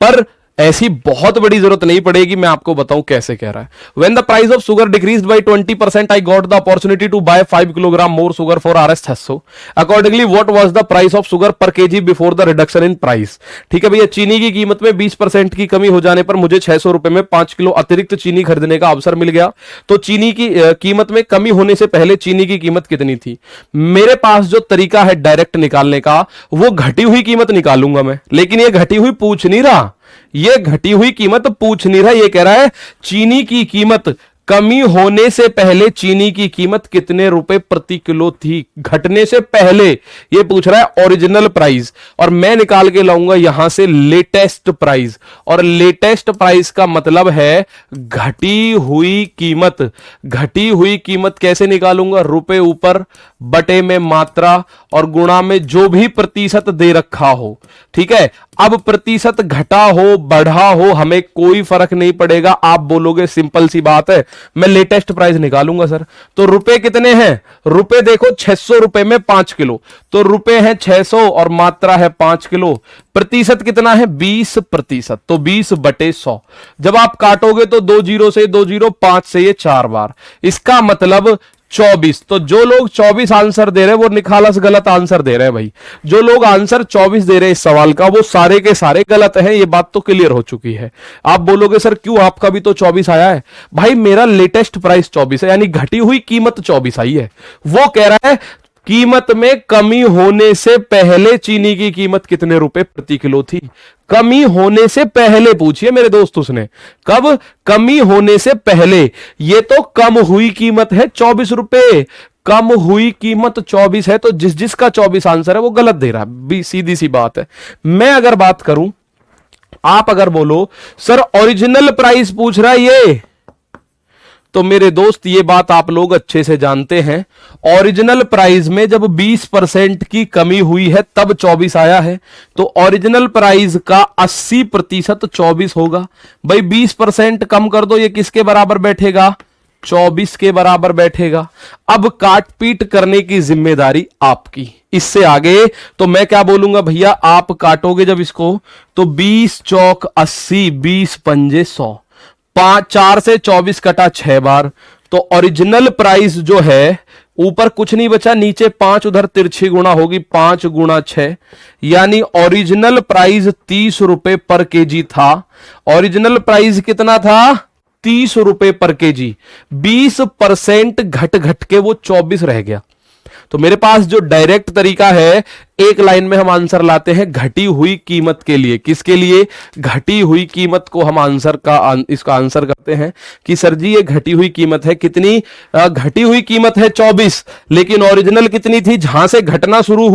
पर ऐसी बहुत बड़ी जरूरत नहीं पड़ेगी। मैं आपको बताऊं कैसे कह रहा है। When the price of sugar decreased by 20%, I got the opportunity to buy 5 kilogram more sugar for RS 600। Accordingly what was the price of sugar per kg before the reduction in price. ठीक है भैया, चीनी की कीमत में 20% की कमी हो जाने पर मुझे 600 रुपए में 5 किलो अतिरिक्त चीनी खरीदने का अवसर मिल गया, तो चीनी की कीमत में कमी होने से पहले चीनी की कीमत कितनी थी। मेरे पास जो तरीका है डायरेक्ट निकालने का, वो घटी हुई कीमत निकालूंगा मैं, लेकिन ये घटी हुई पूछ नहीं रहा, ये घटी हुई कीमत पूछ नहीं रहा, ये कह रहा है चीनी की कीमत कमी होने से पहले चीनी की कीमत कितने रुपए प्रति किलो थी, घटने से पहले ये पूछ रहा है ओरिजिनल प्राइस, और मैं निकाल के लाऊंगा यहां से लेटेस्ट प्राइस, और लेटेस्ट प्राइस का मतलब है घटी हुई कीमत। घटी हुई कीमत कैसे निकालूंगा, रुपए ऊपर बटे में मात्रा और गुणा में जो भी प्रतिशत दे रखा हो। ठीक है, अब प्रतिशत घटा हो बढ़ा हो हमें कोई फर्क नहीं पड़ेगा, आप बोलोगे सिंपल सी बात है, मैं लेटेस्ट प्राइस निकालूंगा सर। तो रुपए कितने हैं, रुपए देखो 600 रुपए में 5 किलो, तो रुपए हैं 600 और मात्रा है 5 किलो। प्रतिशत कितना है, 20%, तो 20 बटे 100। जब आप काटोगे तो 2 जीरो से 2 जीरो, 5 से ये 4 बार, इसका मतलब 24। तो जो लोग 24 आंसर दे रहे हैं वो निखालस गलत आंसर दे रहे हैं भाई। जो लोग आंसर 24 दे रहे हैं इस सवाल का वो सारे के सारे गलत हैं, ये बात तो क्लियर हो चुकी है। आप बोलोगे सर क्यों, आपका भी तो 24 आया है। भाई मेरा लेटेस्ट प्राइस 24 है, यानी घटी हुई कीमत 24 आई है। वो कह रहा है कीमत में कमी होने से पहले चीनी की कीमत कितने रुपए प्रति किलो थी। कमी होने से पहले पूछिए मेरे दोस्त उसने, कब, कमी होने से पहले। ये तो कम हुई कीमत है 24 रुपए, कम हुई कीमत 24 है, तो जिस जिसका 24 आंसर है वो गलत दे रहा है, सीधी सी बात है। मैं अगर बात करूं, आप अगर बोलो सर ओरिजिनल प्राइस पूछ रहा है ये, तो मेरे दोस्त ये बात आप लोग अच्छे से जानते हैं, ओरिजिनल प्राइस में जब 20% की कमी हुई है तब 24 आया है। तो ओरिजिनल प्राइस का 80% 24 होगा। भाई 20% कम कर दो, ये किसके बराबर बैठेगा, 24 के बराबर बैठेगा। अब काट पीट करने की जिम्मेदारी आपकी। इससे आगे तो मैं क्या बोलूंगा भैया, आप काटोगे जब इसको तो 20 चौक 80, 20 पंजे 100, 4 से 24 कटा 6 बार। तो ओरिजिनल प्राइस जो है ऊपर कुछ नहीं बचा, नीचे 5, उधर तिरछी गुणा होगी 5 गुणा 6, यानी ओरिजिनल प्राइस 30 रुपए पर केजी था। ओरिजिनल प्राइस कितना था, 30 रुपए पर केजी। 20% घट घट के वो 24 रह गया। तो मेरे पास जो डायरेक्ट तरीका है, एक लाइन में हम आंसर लाते हैं घटी हुई कीमत के लिए। किसके लिए, घटी हुई कीमत को हम आंसर का इसका आंसर करते हैं कि सर जी ये घटी हुई कीमत है कितनी, घटी हुई कीमत है 24, लेकिन ओरिजिनल कितनी थी, जहां से घटना शुरू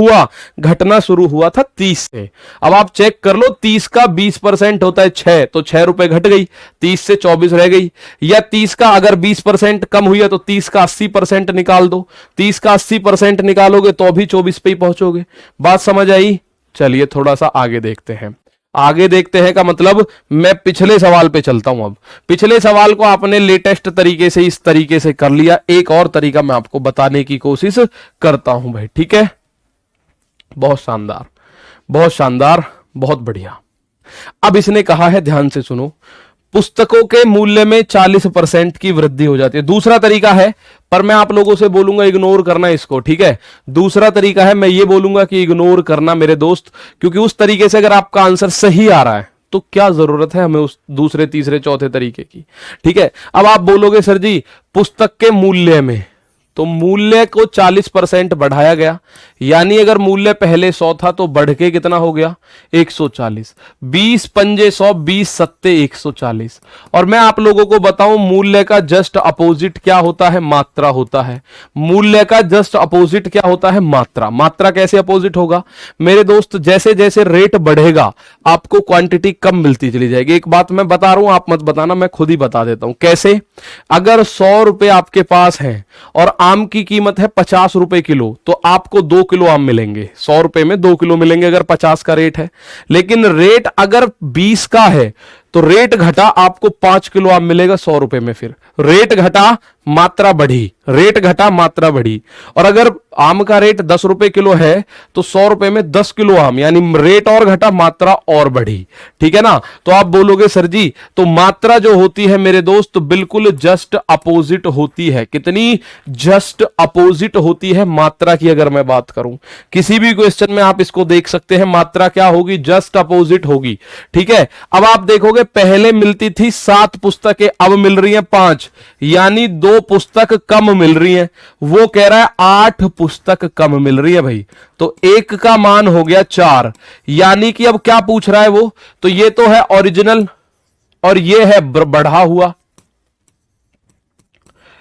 हुआ था 30 से। अब आप चेक कर लो, 30 का 20% होता है 6, तो 6 रुपए घट गई, 30 से 24 रह गई। या 30 का अगर 20% कम हुई है तो 30 का 80% निकाल दो, 30 का 80% निकालोगे तो भी 24 पे ही पहुंचोगे। बात समझ आई। चलिए थोड़ा सा आगे देखते हैं। आगे देखते हैं का मतलब मैं पिछले सवाल पे चलता हूं। अब पिछले सवाल को आपने लेटेस्ट तरीके से इस तरीके से कर लिया, एक और तरीका मैं आपको बताने की कोशिश करता हूं भाई, ठीक है। बहुत शानदार, बहुत शानदार, बहुत बढ़िया। अब इसने कहा है, ध्यान से सुनो, पुस्तकों के मूल्य में 40% की वृद्धि हो जाती है। दूसरा तरीका है, पर मैं आप लोगों से बोलूंगा इग्नोर करना इसको, ठीक है। दूसरा तरीका है, मैं ये बोलूंगा कि इग्नोर करना मेरे दोस्त, क्योंकि उस तरीके से अगर आपका आंसर सही आ रहा है तो क्या जरूरत है हमें उस दूसरे तीसरे चौथे तरीके की, ठीक है। अब आप बोलोगे सर जी पुस्तक के मूल्य में, तो मूल्य को 40% बढ़ाया गया, यानी अगर मूल्य पहले 100 था तो बढ़ के कितना हो गया 140। 20 पंजे 100, 20 सत्ते 140। और मैं आप लोगों को बताऊं मूल्य का जस्ट अपोजिट क्या होता है, मात्रा होता है। मूल्य का जस्ट अपोजिट क्या होता है, मात्रा। मात्रा कैसे अपोजिट होगा मेरे दोस्त, जैसे जैसे रेट बढ़ेगा आपको क्वांटिटी कम मिलती चली जाएगी। एक बात मैं बता रहा हूं, आप मत बताना, मैं खुद ही बता देता हूं कैसे। अगर 100 रुपए आपके पास है और आम की कीमत है 50 रुपए किलो, तो आपको 2 किलो आम मिलेंगे। 100 रुपए में 2 किलो मिलेंगे अगर 50 का रेट है। लेकिन रेट अगर 20 का है तो रेट घटा, आपको 5 किलो आम मिलेगा 100 रुपए में। फिर रेट घटा, मात्रा बढ़ी, रेट घटा, मात्रा बढ़ी। और अगर आम का रेट 10 रुपए किलो है तो 100 रुपए में 10 किलो आम, यानी रेट और घटा, मात्रा और बढ़ी, ठीक है ना। तो आप बोलोगे सर जी तो मात्रा जो होती है मेरे दोस्त बिल्कुल जस्ट अपोजिट होती है। कितनी, जस्ट अपोजिट होती है मात्रा की। अगर मैं बात करूं किसी भी क्वेश्चन में आप इसको देख सकते हैं, मात्रा क्या होगी, जस्ट अपोजिट होगी, ठीक है। अब आप देखोगे पहले मिलती थी 7 पुस्तकें, अब मिल रही हैं 5, यानी 2 पुस्तक कम मिल रही हैं। वो कह रहा है 8 पुस्तक कम मिल रही है भाई, तो 1 का मान हो गया 4। यानी कि अब क्या पूछ रहा है वो, तो ये तो है ओरिजिनल और ये है बढ़ा हुआ।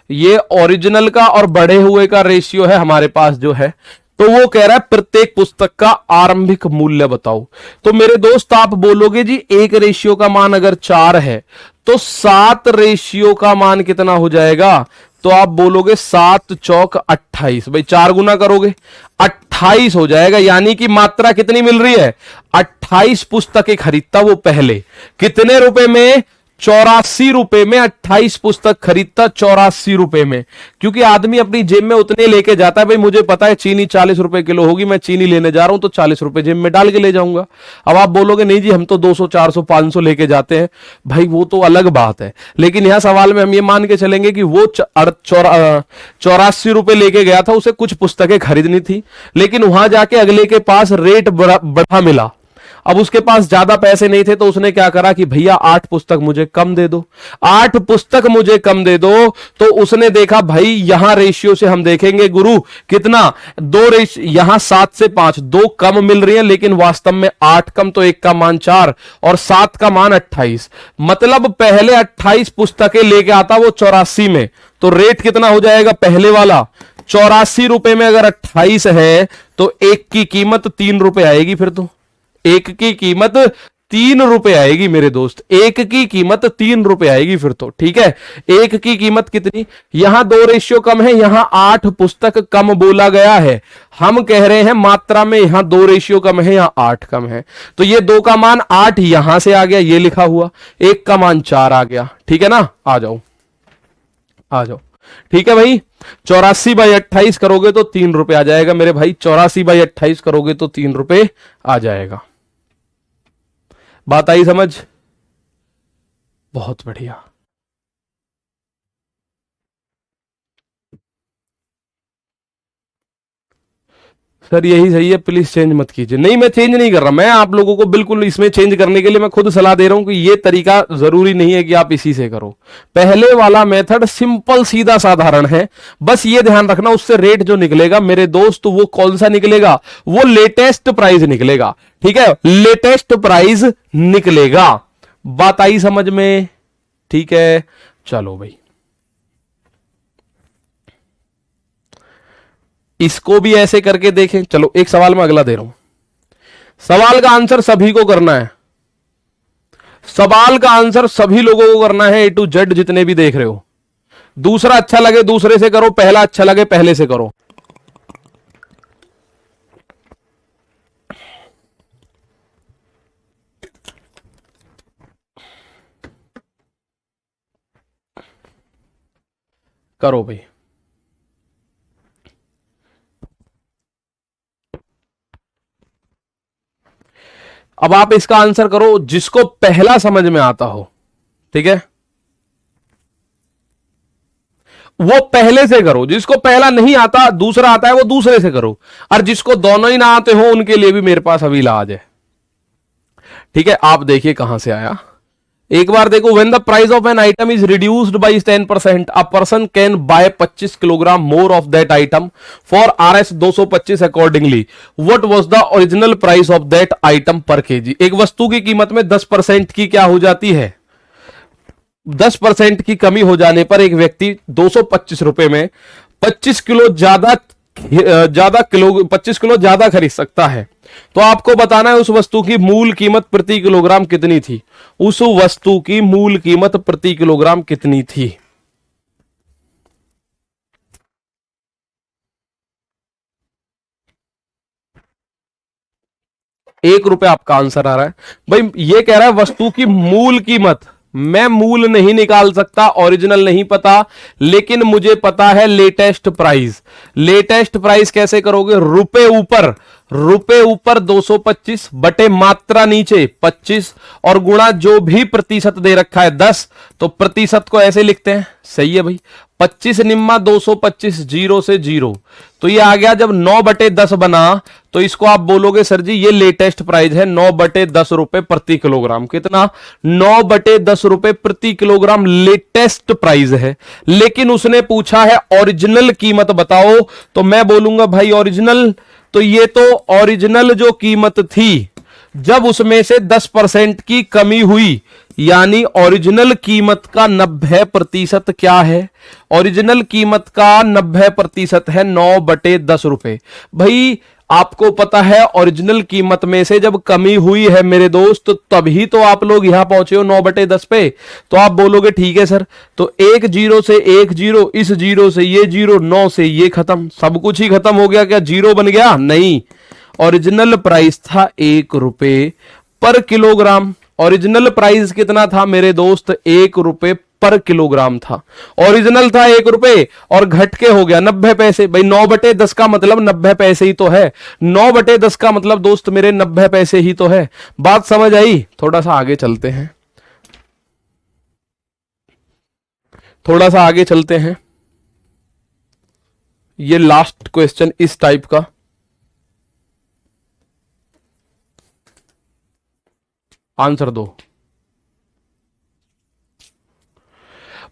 ये ओरिजिनल का और बढ़े हुए का रेशियो है हमारे पास जो है। तो वो कह रहा है प्रत्येक पुस्तक का आरंभिक मूल्य बताओ। तो मेरे दोस्त आप बोलोगे जी 1 रेशियो का मान अगर 4 है तो 7 रेशियो का मान कितना हो जाएगा, तो आप बोलोगे 7 चौक 28। भाई 4 गुना करोगे 28 हो जाएगा। यानी कि मात्रा कितनी मिल रही है, 28 पुस्तकें खरीदता वो पहले, कितने रुपए में, ₹84 में 28 पुस्तक खरीदता, ₹84 में। क्योंकि आदमी अपनी जेब में उतने लेके जाता है, भाई मुझे पता है चीनी ₹40 किलो होगी, मैं चीनी लेने जा रहा हूं तो ₹40 जेब में डाल के ले जाऊंगा। अब आप बोलोगे नहीं जी हम तो 200 400 500 लेके जाते हैं, भाई वो तो अलग बात है। लेकिन यहां सवाल में हम ये मान के चलेंगे कि वो ₹84 लेके गया था, उसे कुछ पुस्तकें खरीदनी थी, लेकिन वहां जाके अगले के पास रेट बढ़ा मिला। अब उसके पास ज्यादा पैसे नहीं थे तो उसने क्या करा कि भैया 8 पुस्तक मुझे कम दे दो, 8 पुस्तक मुझे कम दे दो। तो उसने देखा भाई यहां रेशियो से हम देखेंगे गुरु कितना, यहां 7 से 5 2 कम मिल रही है, लेकिन वास्तव में 8 कम तो 1 का मान 4 और 7 का मान 28। मतलब पहले 28 पुस्तकें लेके आता वो 84 में, तो रेट कितना हो जाएगा पहले वाला ₹84 में। अगर 28 है तो एक की कीमत ₹3 आएगी, फिर तो एक की कीमत ₹3 आएगी मेरे दोस्त, एक की कीमत ₹3 आएगी फिर तो। ठीक है, एक की कीमत कितनी, यहां 2 रेशियो कम है, यहां 8 पुस्तक कम बोला गया है। हम कह रहे हैं मात्रा में यहां 2 रेशियो कम है, यहां 8 कम है, तो ये 2 का मान 8 यहां से आ गया, ये लिखा हुआ, 1 का मान 4 आ गया। ठीक है ना, आ जाओ आ जाओ। ठीक है भाई, 84/28 करोगे तो ₹3 आ जाएगा मेरे भाई, 84/28 करोगे तो ₹3 आ जाएगा। बात आई समझ? बहुत बढ़िया। सर यही सही है, प्लीज चेंज मत कीजिए। नहीं मैं चेंज नहीं कर रहा, मैं आप लोगों को बिल्कुल इसमें चेंज करने के लिए मैं खुद सलाह दे रहा हूं कि ये तरीका जरूरी नहीं है कि आप इसी से करो। पहले वाला मेथड सिंपल सीधा साधारण है, बस ये ध्यान रखना उससे रेट जो निकलेगा मेरे दोस्त वो कौन सा निकलेगा, वो लेटेस्ट प्राइस निकलेगा। ठीक है, लेटेस्ट प्राइस निकलेगा। बात आई समझ में? ठीक है, चलो भाई इसको भी ऐसे करके देखें। चलो एक सवाल मैं अगला दे रहा हूं, सवाल का आंसर सभी को करना है, सवाल का आंसर सभी लोगों को करना है, A to Z जितने भी देख रहे हो। दूसरा अच्छा लगे दूसरे से करो, पहला अच्छा लगे पहले से करो। करो भाई। अब आप इसका आंसर करो जिसको पहला समझ में आता हो। ठीक है, वो पहले से करो, जिसको पहला नहीं आता दूसरा आता है वो दूसरे से करो, और जिसको दोनों ही ना आते हो उनके लिए भी मेरे पास अभी इलाज है। ठीक है, आप देखिए कहां से आया, एक बार देखो। When the price of an item is reduced by 10%, a person can bye 25 kilogram more of that item for RS 225 accordingly what was the original price of that item पर केजी। एक वस्तु की कीमत में 10% की क्या हो जाती है, 10% की कमी हो जाने पर एक व्यक्ति 225 रुपए में 25 किलो ज्यादा किलो 25 किलो ज्यादा खरीद सकता है। तो आपको बताना है उस वस्तु की मूल कीमत प्रति किलोग्राम कितनी थी, उस वस्तु की मूल कीमत प्रति किलोग्राम कितनी थी। ₹1 आपका आंसर आ रहा है भाई। ये कह रहा है वस्तु की मूल कीमत, मैं मूल नहीं निकाल सकता, ओरिजिनल नहीं पता, लेकिन मुझे पता है लेटेस्ट प्राइस। लेटेस्ट प्राइस कैसे करोगे, रुपए ऊपर 225 बटे मात्रा नीचे 25 और गुणा जो भी प्रतिशत दे रखा है 10, तो प्रतिशत को ऐसे लिखते हैं। सही है भाई, 25 निम्मा 225 0 से 0, तो ये आ गया। जब 9/10 बना तो इसको आप बोलोगे सर जी ये लेटेस्ट प्राइस है 9/10 रुपए प्रति किलोग्राम। कितना, 9/10 रुपए प्रति किलोग्राम लेटेस्ट प्राइस है। लेकिन उसने पूछा है ओरिजिनल कीमत बताओ, तो मैं बोलूंगा भाई ओरिजिनल, तो ये तो ओरिजिनल जो कीमत थी जब उसमें से 10% की कमी हुई, यानी ओरिजिनल कीमत का 90% क्या है, ओरिजिनल कीमत का 90% है 9/10 रुपए। भाई आपको पता है ओरिजिनल कीमत में से जब कमी हुई है मेरे दोस्त, तभी तो आप लोग यहां पहुंचे हो 9/10 पे। तो आप बोलोगे ठीक है सर, तो 1 0 से 1 0, इस 0 से ये 0, 9 से ये खत्म, सब कुछ ही खत्म हो गया, क्या 0 बन गया? नहीं, ओरिजिनल प्राइस था ₹1 पर किलोग्राम। ओरिजिनल प्राइस कितना था मेरे दोस्त, 1 रुपए पर किलोग्राम था। ओरिजिनल था 1 रुपए और घट के हो गया 90 पैसे। भाई 9/10 का मतलब 90 पैसे ही तो है। 9/10 का मतलब दोस्त मेरे 90 पैसे ही तो है। बात समझ आई? थोड़ा सा आगे चलते हैं, थोड़ा सा आगे चलते हैं। ये लास्ट क्वेश्चन इस टाइप का, आंसर दो।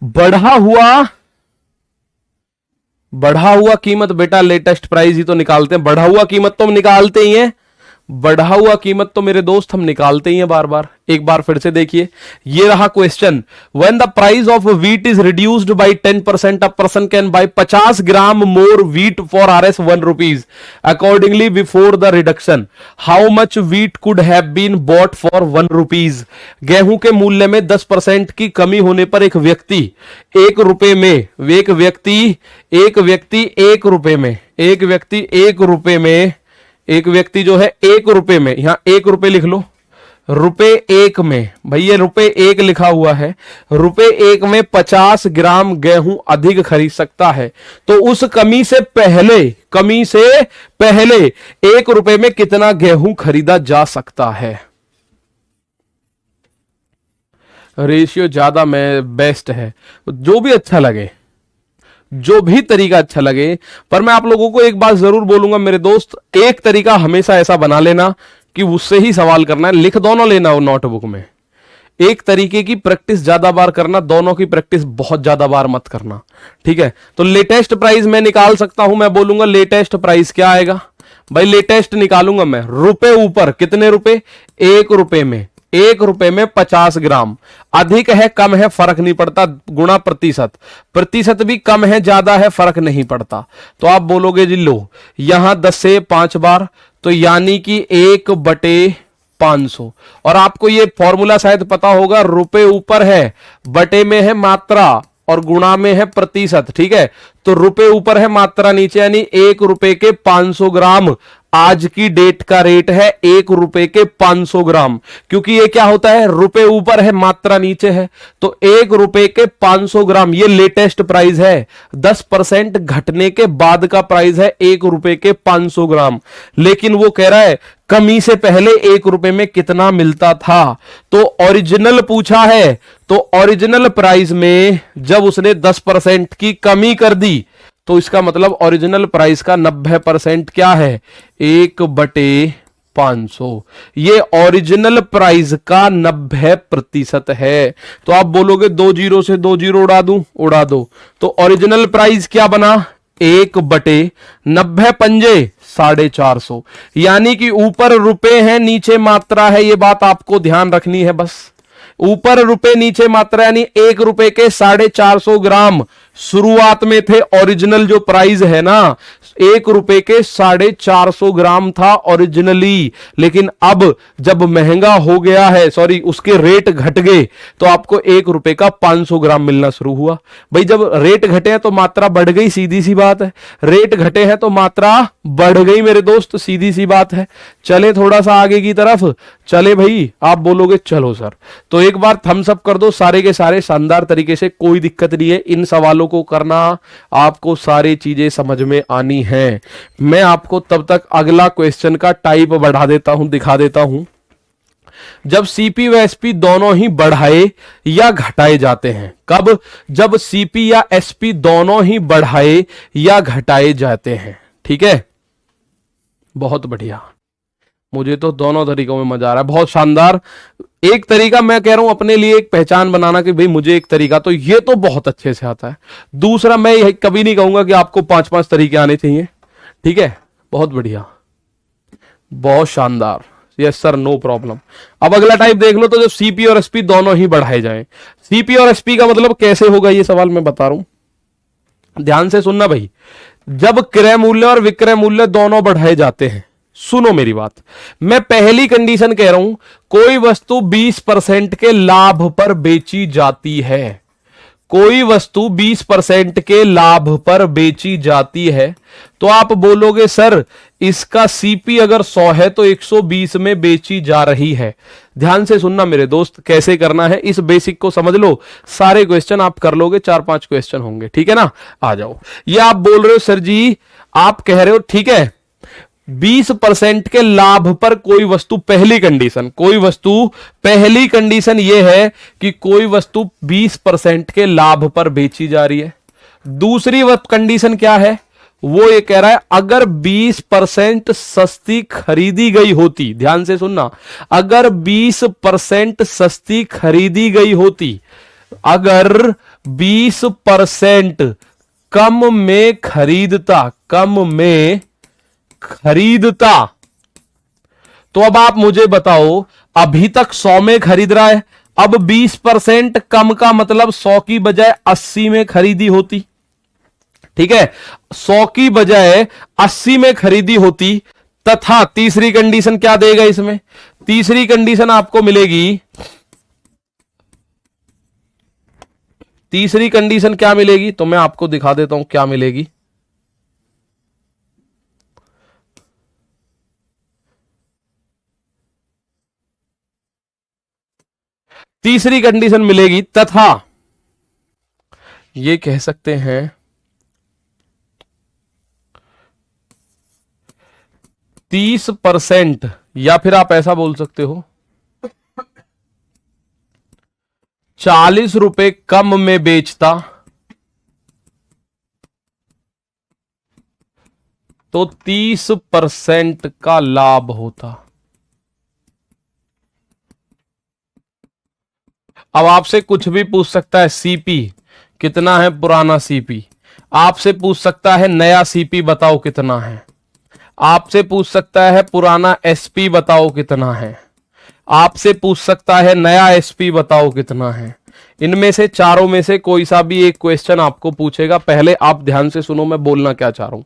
बढ़ा हुआ कीमत बेटा लेटेस्ट प्राइस ही तो निकालते हैं। बढ़ा हुआ कीमत तो हम निकालते ही हैं, बढ़ा हुआ कीमत तो मेरे दोस्त हम निकालते ही हैं बार बार। एक बार फिर से देखिए, ये रहा question. When the price of wheat is reduced by 10%, a person can buy 50 gram more wheat for Rs 1 rupees. Accordingly before the reduction how much wheat could have been bought for 1 rupees. गेहूं के मूल्य में 10% की कमी होने पर एक व्यक्ति 1 रुपए में, एक व्यक्ति 1 जो है 1 रुपए में, यहां 1 रुपए लिख लो, रुपए 1 में, भैया रुपए 1 लिखा हुआ है, रुपए 1 में 50 ग्राम गेहूं अधिक खरीद सकता है। तो उस कमी से पहले 1 रुपए में कितना गेहूं खरीदा जा सकता है। रेशियो ज्यादा में बेस्ट है, जो भी अच्छा लगे, जो भी तरीका अच्छा लगे। पर मैं आप लोगों को एक बात जरूर बोलूंगा मेरे दोस्त, एक तरीका हमेशा ऐसा बना लेना कि उससे ही सवाल करना है। लिख दोनों लेना हो नोटबुक में। एक तरीके की प्रैक्टिस ज्यादा बार करना, दोनों की प्रैक्टिस बहुत ज्यादा बार मत करना, ठीक है। तो लेटेस्ट प्राइस मैं निकाल सकता हूं, मैं बोलूंगा लेटेस्ट प्राइस क्या आएगा भाई, लेटेस्ट निकालूंगा मैं रुपए ऊपर, कितने रुपए, 1 रुपए में, 1 रुपए में 50 ग्राम। अधिक है कम है फर्क नहीं पड़ता, गुणा प्रतिशत, प्रतिशत भी कम है ज्यादा है फर्क नहीं पड़ता। तो आप बोलोगे जी लो, यहां 10 से 5 बार, तो यानी कि 1/500। और आपको ये फॉर्मूला शायद पता होगा, रुपए ऊपर है, बटे में है मात्रा और गुणा में है प्रतिशत, ठीक है। तो रुपए ऊपर है मात्रा नीचे, यानी 1 रुपए के 500 ग्राम आज की डेट का रेट है 1 रुपए के 500 ग्राम। क्योंकि ये क्या होता है, रुपए ऊपर है मात्रा नीचे है, तो 1 रुपए के 500 ग्राम ये लेटेस्ट प्राइस है। 10% घटने के बाद का प्राइस है 1 रुपए के 500 ग्राम। लेकिन वो कह रहा है कमी से पहले 1 रुपए में कितना मिलता था। तो ओरिजिनल पूछा है, तो ओरिजिनल प्राइस में जब उसने 10% की कमी कर दी, तो इसका मतलब ओरिजिनल प्राइस का 90% क्या है, 1/500। ये ओरिजिनल प्राइस का 90% है। तो आप बोलोगे 2 जीरो से 2 जीरो उड़ा दो। तो ओरिजिनल प्राइस क्या बना, 1/90 पंजे 450। यानी कि ऊपर रुपए है नीचे मात्रा है, ये बात आपको ध्यान रखनी है बस। ऊपर रुपए नीचे मात्रा, यानी 1 रुपए के 450 ग्राम शुरुआत में थे। ओरिजिनल जो प्राइस है ना, 1 रुपए के 450 ग्राम था ओरिजिनली। लेकिन अब जब महंगा हो गया है, सॉरी उसके रेट घट गए, तो आपको 1 रुपए का 500 ग्राम मिलना शुरू हुआ। भाई जब रेट घटे हैं तो मात्रा बढ़ गई, सीधी सी बात है। रेट घटे हैं तो मात्रा बढ़ गई मेरे दोस्त, सीधी सी बात है। चले थोड़ा सा आगे की तरफ, चले भाई। आप बोलोगे चलो सर, तो एक बार थम्स अप कर दो सारे के सारे शानदार तरीके से, कोई दिक्कत नहीं है। इन सवालों को करना, आपको सारी चीजें समझ में आनी है। मैं आपको तब तक अगला क्वेश्चन का टाइप बढ़ा देता हूं, दिखा देता हूं। जब सीपी व एसपी दोनों ही बढ़ाए या घटाए जाते हैं, कब, जब सीपी या एसपी दोनों ही बढ़ाए या घटाए जाते हैं, ठीक है। बहुत बढ़िया, मुझे तो दोनों तरीकों में मजा आ रहा है, बहुत शानदार। एक तरीका मैं कह रहा हूं अपने लिए एक पहचान बनाना कि भाई मुझे एक तरीका तो ये तो बहुत अच्छे से आता है। दूसरा मैं कभी नहीं कहूंगा कि आपको 5-5 तरीके आने चाहिए, ठीक है। बहुत बढ़िया, बहुत शानदार, यस सर, नो प्रॉब्लम। अब अगला टाइप देख लो। तो जब सीपी और एसपी दोनों ही बढ़ाए जाएं, सीपी और एसपी का मतलब कैसे होगा ये सवाल मैं बता रहा हूं, ध्यान से सुनना भाई। जब क्रय मूल्य और विक्रय मूल्य दोनों बढ़ाए जाते हैं, सुनो मेरी बात, मैं पहली कंडीशन कह रहा हूं, कोई वस्तु 20% के लाभ पर बेची जाती है, कोई वस्तु 20% के लाभ पर बेची जाती है, तो आप बोलोगे सर इसका सीपी अगर 100 है तो 120 में बेची जा रही है। ध्यान से सुनना मेरे दोस्त, कैसे करना है इस बेसिक को समझ लो, सारे क्वेश्चन आप कर लोगे, 4-5 क्वेश्चन होंगे, ठीक है ना। आ जाओ, ये आप बोल रहे हो सर जी, आप कह रहे हो ठीक है 20% के लाभ पर कोई वस्तु, पहली कंडीशन, कोई वस्तु, पहली कंडीशन यह है कि कोई वस्तु 20% के लाभ पर बेची जा रही है। दूसरी कंडीशन क्या है, वो ये कह रहा है अगर 20% सस्ती खरीदी गई होती, ध्यान से सुनना, अगर 20% सस्ती खरीदी गई होती, अगर 20% कम में खरीदता, कम में खरीदता, तो अब आप मुझे बताओ, अभी तक 100 में खरीद रहा है, अब 20% कम का मतलब 100 की बजाय 80 में खरीदी होती, ठीक है, 100 की बजाय 80 में खरीदी होती, तथा तीसरी कंडीशन क्या देगा इसमें, तीसरी कंडीशन आपको मिलेगी, तीसरी कंडीशन क्या मिलेगी, तो मैं आपको दिखा देता हूं क्या मिलेगी। तीसरी कंडीशन मिलेगी तथा, ये कह सकते हैं 30%, या फिर आप ऐसा बोल सकते हो 40 रुपए कम में बेचता तो 30% का लाभ होता। अब आपसे कुछ भी पूछ सकता है, सीपी कितना है, पुराना सीपी, आपसे पूछ सकता है नया सीपी बताओ कितना है, आपसे पूछ सकता है पुराना एसपी बताओ कितना है, आपसे पूछ सकता है नया एसपी बताओ कितना है। इनमें से चारों में से कोई सा भी एक क्वेश्चन आपको पूछेगा। पहले आप ध्यान से सुनो, मैं बोलना क्या चाह रहा हूं,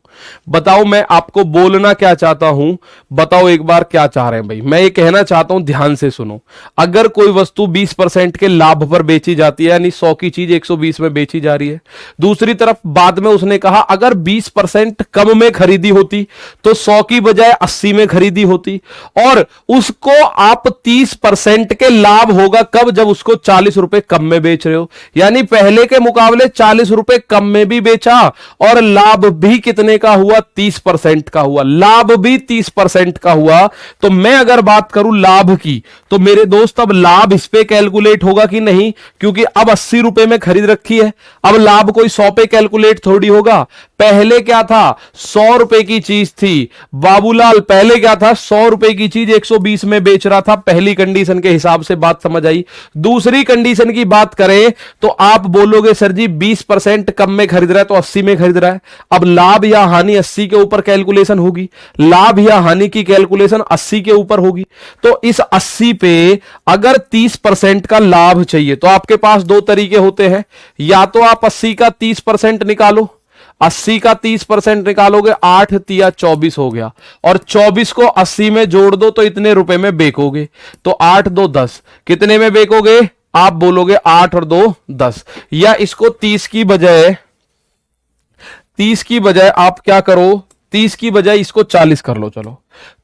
बताओ मैं आपको बोलना क्या चाहता हूं, बताओ एक बार क्या चाह रहे हैं भाई। मैं ये कहना चाहता हूं, ध्यान से सुनो, अगर कोई वस्तु 20% के लाभ पर बेची जाती है, यानी 100 की चीज 120 में बेची जा रही है, दूसरी तरफ बाद में उसने कहा अगर 20% कम में खरीदी होती तो 100 की बजाय 80 में खरीदी होती, और उसको आप 30% के लाभ होगा कब, जब उसको 40 रुपए कम में बेच रहे हो, यानी पहले के मुकाबले 40 रुपए कम में भी बेचा और लाभ भी कितने का हुआ, 30% का हुआ, लाभ भी 30% का हुआ। तो मैं अगर बात करूं लाभ की, तो मेरे दोस्त अब लाभ इस पे कैलकुलेट होगा कि नहीं, क्योंकि अब 80 रुपए में खरीद रखी है, अब लाभ कोई 100 पे कैलकुलेट थोड़ी होगा। पहले क्या था, 100 रुपए की चीज थी बाबूलाल, पहले क्या था, 100 रुपए की चीज 120 में बेच रहा था, पहली कंडीशन के हिसाब से बात समझ आई। दूसरी कंडीशन की बात करें तो आप बोलोगे सर जी 20% कम में खरीद रहा है तो 80 में खरीद रहा है, अब लाभ या हानि 80 के ऊपर कैलकुलेशन होगी, लाभ या हानि की कैलकुलेशन 80 के ऊपर होगी। तो इस 80 पे अगर 30% का लाभ चाहिए तो आपके पास दो तरीके होते हैं, या तो आप 80 का 30% निकालो, 80 का 30% निकालोगे, 8 तिया 24 हो गया, और 24 को 80 में जोड़ दो तो इतने रुपए में बेकोगे, तो 8 2 10, कितने में बेकोगे, आप बोलोगे 8 और 2 10, या इसको 30 की बजाय, 30 की बजाय आप क्या करो, 30 की बजाय इसको 40 कर लो, चलो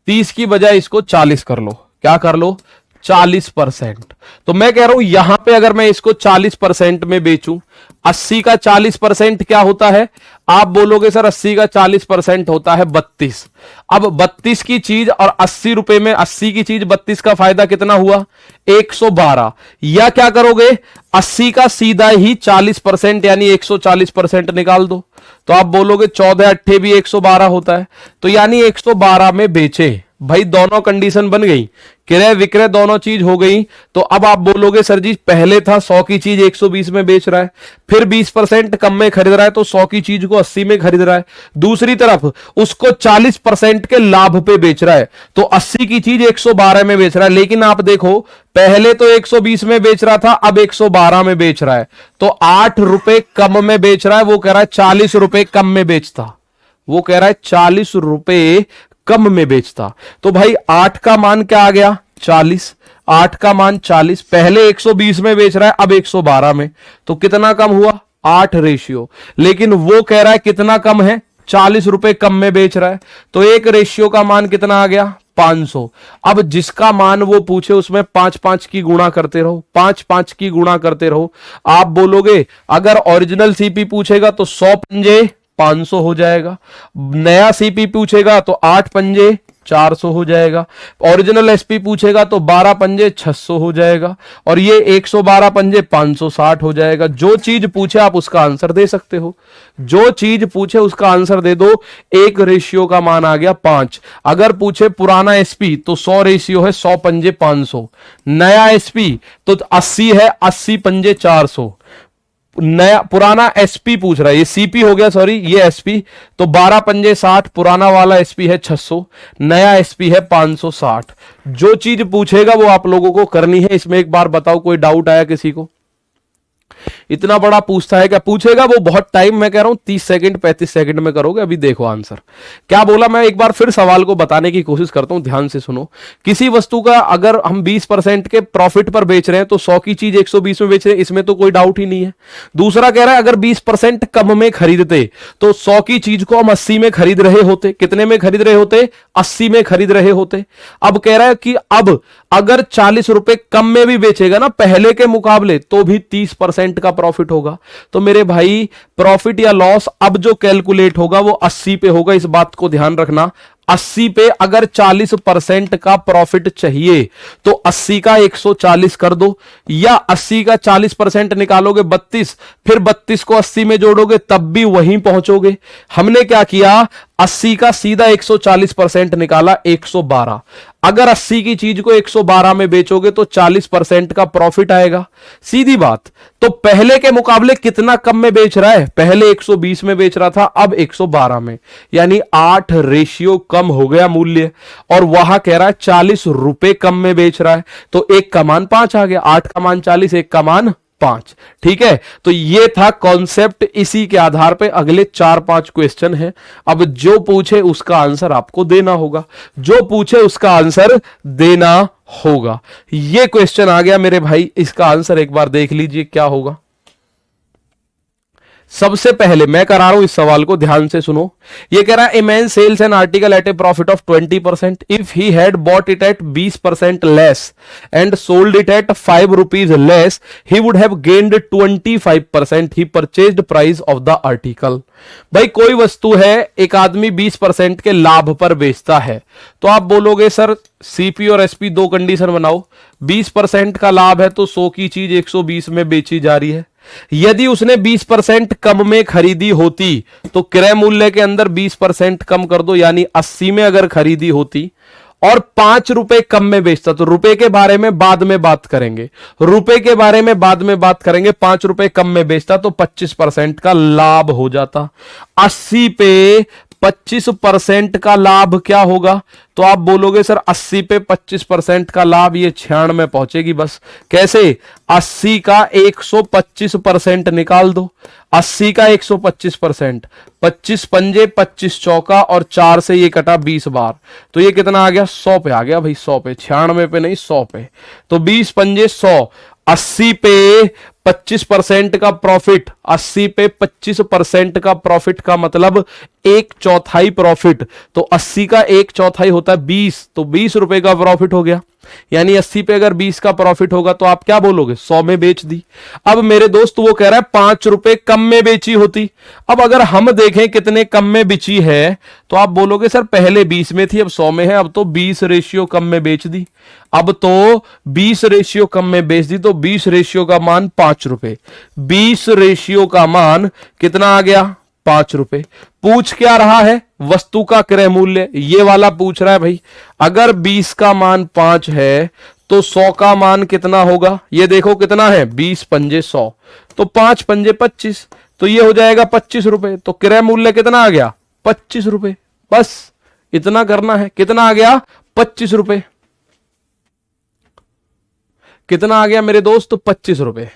30 की बजाय इसको 40 कर लो, क्या कर लो, 40%। तो मैं कह रहा हूं यहां पे अगर मैं इसको 40% में बेचूं, 80 का 40% क्या होता है, आप बोलोगे सर 80 का 40% होता है 32। अब 32 की चीज और 80 रुपए में 80 की चीज 32 का फायदा कितना हुआ, 112, या क्या करोगे 80 का सीधा ही 40% यानी 140% निकाल दो, तो आप बोलोगे 14 अट्ठे भी 112 होता है, तो यानी 112 में बेचे। भाई दोनों कंडीशन बन गई, क्रय विक्रय दोनों चीज हो गई। तो अब आप बोलोगे सर जी पहले था 100 की चीज 120 में बेच रहा है, फिर 20% कम में खरीद रहा है तो 100 की चीज को 80 में खरीद रहा है, दूसरी तरफ उसको 40% के लाभ पे बेच रहा है तो 80 की चीज 112 में बेच रहा है। लेकिन आप देखो पहले तो 120 में बेच रहा था, अब 112 में बेच रहा है, तो 8 रुपए कम में बेच रहा है, वो कह रहा है 40 रुपए कम में बेचता, वो कह रहा है 40 रुपए कम में बेचता। तो भाई 8 का मान क्या आ गया, 40, 8 का मान 40, पहले 120 में बेच रहा है, अब 112 में, तो कितना कम हुआ? 8 रेशियो। लेकिन वो कह रहा है कितना कम है? 40 रुपए कम में बेच रहा है, तो एक रेशियो का मान कितना आ गया? 500। अब जिसका मान वो पूछे उसमें 5-5 की गुणा करते रहो, 5-5 की गुणा करते रहो। आप बोलोगे अगर ओरिजिनल सीपी पूछेगा तो 100 पंजे 500 हो जाएगा, नया सीपी पूछेगा तो 8 पंजे 400 हो जाएगा, ओरिजिनल एसपी पूछेगा तो 12 पंजे 600 हो जाएगा, और ये 112 पंजे 560 हो जाएगा। जो चीज पूछे आप उसका आंसर दे सकते हो, जो चीज पूछे उसका आंसर दे दो। एक रेशियो का मान आ गया 5। अगर पूछे पुराना एसपी तो 100 रेशियो है, 100 पंजे 500, नया एसपी तो 80 है, 80 पंजे 400। नया पुराना एसपी पूछ रहा है, ये सीपी हो गया, सॉरी ये एसपी, तो 12 पंजे 60, पुराना वाला एसपी है 600, नया एसपी है 560। जो चीज पूछेगा वो आप लोगों को करनी है। इसमें एक बार बताओ कोई डाउट आया किसी को? इतना बड़ा पूछता है क्या? पूछेगा वो बहुत टाइम, मैं कह रहा हूं 30 सेकंड 35 सेकंड में करोगे। अभी देखो आंसर क्या बोला, मैं एक बार फिर सवाल को बताने की कोशिश करता हूं, ध्यान से सुनो। किसी वस्तु का अगर हम 20% के प्रॉफिट पर बेच रहे हैं तो 100 की चीज 120 में बेच रहे हैं, इसमें तो कोई डाउट ही नहीं है। दूसरा कह रहा है अगर 20% कम में खरीदते तो 100 की चीज को हम 80 में खरीद रहे होते। कितने में खरीद रहे होते? 80 में खरीद रहे होते। अब कह रहा है कि अब अगर 40 रुपए कम में भी बेचेगा ना पहले के मुकाबले, तो भी 30% का प्रॉफिट होगा। तो मेरे भाई प्रॉफिट या लॉस अब जो कैलकुलेट होगा वो 80 पे होगा, इस बात को ध्यान रखना। 80 पे अगर 40% का प्रॉफिट चाहिए तो 80 का 140 कर दो, या 80 का 40% निकालोगे 32, फिर 32 को 80 में जोड़ोगे तब भी वहीं पहुंचोगे। हमने क्या किया, 80 का सीधा 140% निकाला, 112। अगर 80 की चीज को 112 में बेचोगे तो 40% का प्रॉफिट आएगा, सीधी बात। तो पहले के मुकाबले कितना कम में बेच रहा है? पहले 120 में बेच रहा था, अब 112 में, यानी 8 रेशियो कम हो गया मूल्य। और वहां कह रहा है 40 रुपए कम में बेच रहा है, तो एक का मान 5 आ गया। 8 का मान 40, एक का मान 5। ठीक है, तो ये था कॉन्सेप्ट। इसी के आधार पे अगले 4-5 क्वेश्चन है। अब जो पूछे उसका आंसर आपको देना होगा, जो पूछे उसका आंसर देना होगा। ये क्वेश्चन आ गया मेरे भाई, इसका आंसर एक बार देख लीजिए क्या होगा। सबसे पहले मैं करा रहा हूं इस सवाल को, ध्यान से सुनो। ये कह रहा है a man sells an article at a profit of 20% if he had bought it at 20% less and sold it at 5 rupees less, he would have gained 25% he purchased price of the article. भाई कोई वस्तु है, एक आदमी 20% के लाभ पर बेचता है, तो आप बोलोगे सर सीपी और एसपी दो कंडीशन बनाओ। 20% का लाभ है तो 100 की चीज 120 में बेची जा रही है। यदि उसने 20% कम में खरीदी होती तो क्रय मूल्य के अंदर 20% कम कर दो, यानी 80 में अगर खरीदी होती और 5 रुपए कम में बेचता, तो रुपए के बारे में बाद में बात करेंगे, रुपए के बारे में बाद में बात करेंगे। 5 रुपए कम में बेचता तो 25% का लाभ हो जाता। 80 पे 25% का लाभ क्या होगा? तो आप बोलोगे सर 80 पे 25% का लाभ, ये 96 में पहुंचेगी बस। कैसे? 80 का 125% निकाल दो, 80 का 125%, 25 पंजे 25 चौका और 4 से ये कटा 20 बार, तो ये कितना आ गया? 100 पे आ गया भाई, 100 पे, 96 पे नहीं 100 पे। तो 20 पंजे 100, 80 पे 25% का प्रॉफिट, 80 पे 25% का प्रॉफिट का मतलब 1/4 प्रॉफिट, तो 80 का 1/4 होता है 20, तो 20 रुपए का प्रॉफिट हो गया। यानी 80 पे अगर 20 का प्रॉफिट होगा तो आप क्या बोलोगे? 100 में बेच दी। अब मेरे दोस्त वो कह रहा है 5 रुपए कम में बेची होती। अब अगर हम देखें कितने कम में बेची है, तो आप बोलोगे सर पहले 20 में थी अब 100 में है, अब तो 20 रेशियो कम में बेच दी। अब तो 20 रेशियो कम में बेच दी, तो 20 रेशियो का मान 5 रुपए, 20 रेशियो का मान कितना आ गया? 5 रुपए। पूछ क्या रहा है? वस्तु का क्रय मूल्य, ये वाला पूछ रहा है भाई। अगर 20 का मान 5 है तो 100 का मान कितना होगा? ये देखो कितना है, 20 पंजे 100, तो 5 पंजे 25, तो ये हो जाएगा 25 रुपए। तो क्रय मूल्य कितना आ गया? 25 रुपए। बस इतना करना है। कितना आ गया? 25 रुपए। कितना आ गया मेरे दोस्त? 25 रुपए।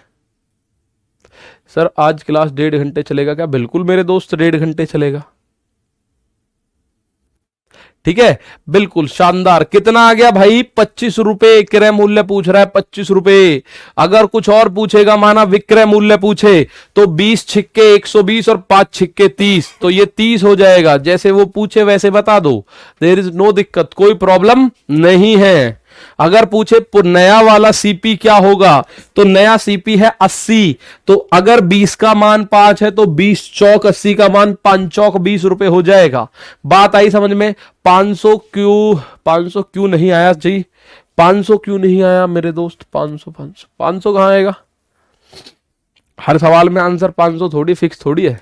सर आज क्लास 1.5 घंटे चलेगा क्या? बिल्कुल मेरे दोस्त 1.5 घंटे चलेगा। ठीक है, बिल्कुल शानदार। कितना आ गया भाई? 25 रुपए क्रय मूल्य पूछ रहा है, 25 रुपए। अगर कुछ और पूछेगा, माना विक्रय मूल्य पूछे, तो 20 छिक्के 120 और 5 छिक्के 30, तो ये 30 हो जाएगा। जैसे वो पूछे वैसे बता दो, देयर इज नो दिक्कत, कोई प्रॉब्लम नहीं है। अगर पूछे नया वाला सीपी क्या होगा, तो नया सीपी है 80, तो अगर 20 का मान 5 है तो 20 चौक 80 का मान 5 चौक 20 रुपए हो जाएगा। बात आई समझ में? 500 क्यों नहीं आया जी? 500 क्यों नहीं आया मेरे दोस्त? 500 कहां आएगा? हर सवाल में आंसर 500 थोड़ी फिक्स थोड़ी है,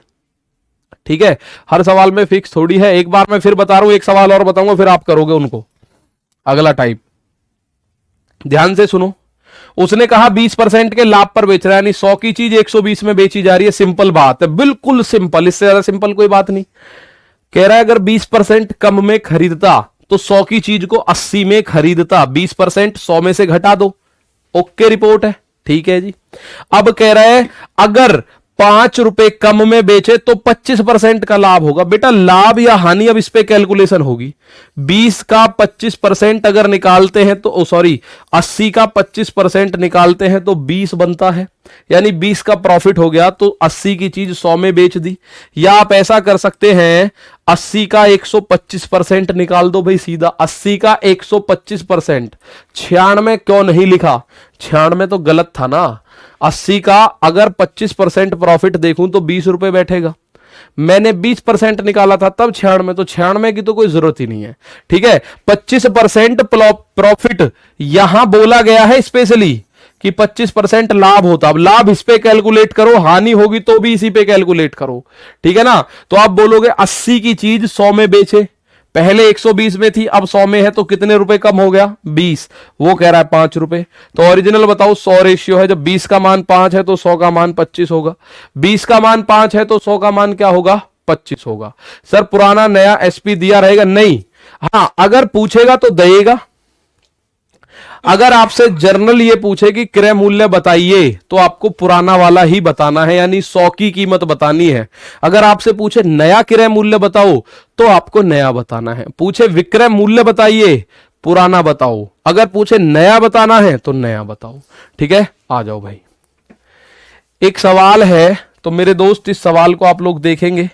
ठीक है, हर सवाल में फिक्स थोड़ी है। एक बार मैं फिर बता रहा हूं, एक सवाल और बताऊंगा, फिर आप करोगे उनको अगला टाइप। ध्यान से सुनो। उसने कहा 20% के लाभ पर बेच रहा है, यानी 100 की चीज 120 में बेची जा रही है। सिंपल बात है, बिल्कुल सिंपल, इससे ज्यादा सिंपल कोई बात नहीं। कह रहा है अगर 20% कम में खरीदता तो 100 की चीज को 80 में खरीदता, 20% 100 में से घटा दो। ओके रिपोर्ट है, ठीक है जी। अब कह रहा है अगर 5 रुपए कम में बेचे तो 25% का लाभ होगा। बेटा लाभ या हानि अब इस पे कैलकुलेशन होगी। 20 का 25% अगर निकालते हैं तो 80 का 25% निकालते हैं तो 20 बनता है, यानी 20 का प्रॉफिट हो गया, तो 80 की चीज 100 में बेच दी। या आप ऐसा कर सकते हैं, 80 का 125% निकाल दो भाई सीधा। 80 का 125%, 96 क्यों नहीं लिखा? 96 तो गलत था ना। 80 का अगर 25% प्रॉफिट देखूं तो 20 रुपए बैठेगा। मैंने 20% निकाला था तब 96, तो 96 की तो कोई जरूरत ही नहीं है, ठीक है। 25% प्रॉफिट यहां बोला गया है स्पेशली कि 25% लाभ होता। अब लाभ इस पे कैलकुलेट करो, हानि होगी तो भी इसी पे कैलकुलेट करो, ठीक है ना। तो आप बोलोगे 80 की चीज 100 में बेचे, पहले 120 में थी अब 100 में है, तो कितने रुपए कम हो गया? 20। वो कह रहा है 5 रुपए। तो ओरिजिनल बताओ, 100 रेशियो है, जब 20 का मान 5 है तो 100 का मान 25 होगा। 20 का मान 5 है तो 100 का मान क्या होगा? 25 होगा। सर पुराना नया एसपी दिया रहेगा? नहीं। हां, अगर पूछेगा तो देगा। अगर आपसे जर्नल ये पूछे कि क्रय मूल्य बताइए, तो आपको पुराना वाला ही बताना है, यानी 100 की कीमत बतानी है। अगर आपसे पूछे नया क्रय मूल्य बताओ, तो आपको नया बताना है। पूछे विक्रय मूल्य बताइए, पुराना बताओ। अगर पूछे नया बताना है तो नया बताओ, ठीक है। आ जाओ भाई, एक सवाल है, तो मेरे दोस्त इस सवाल को आप लोग देखेंगे।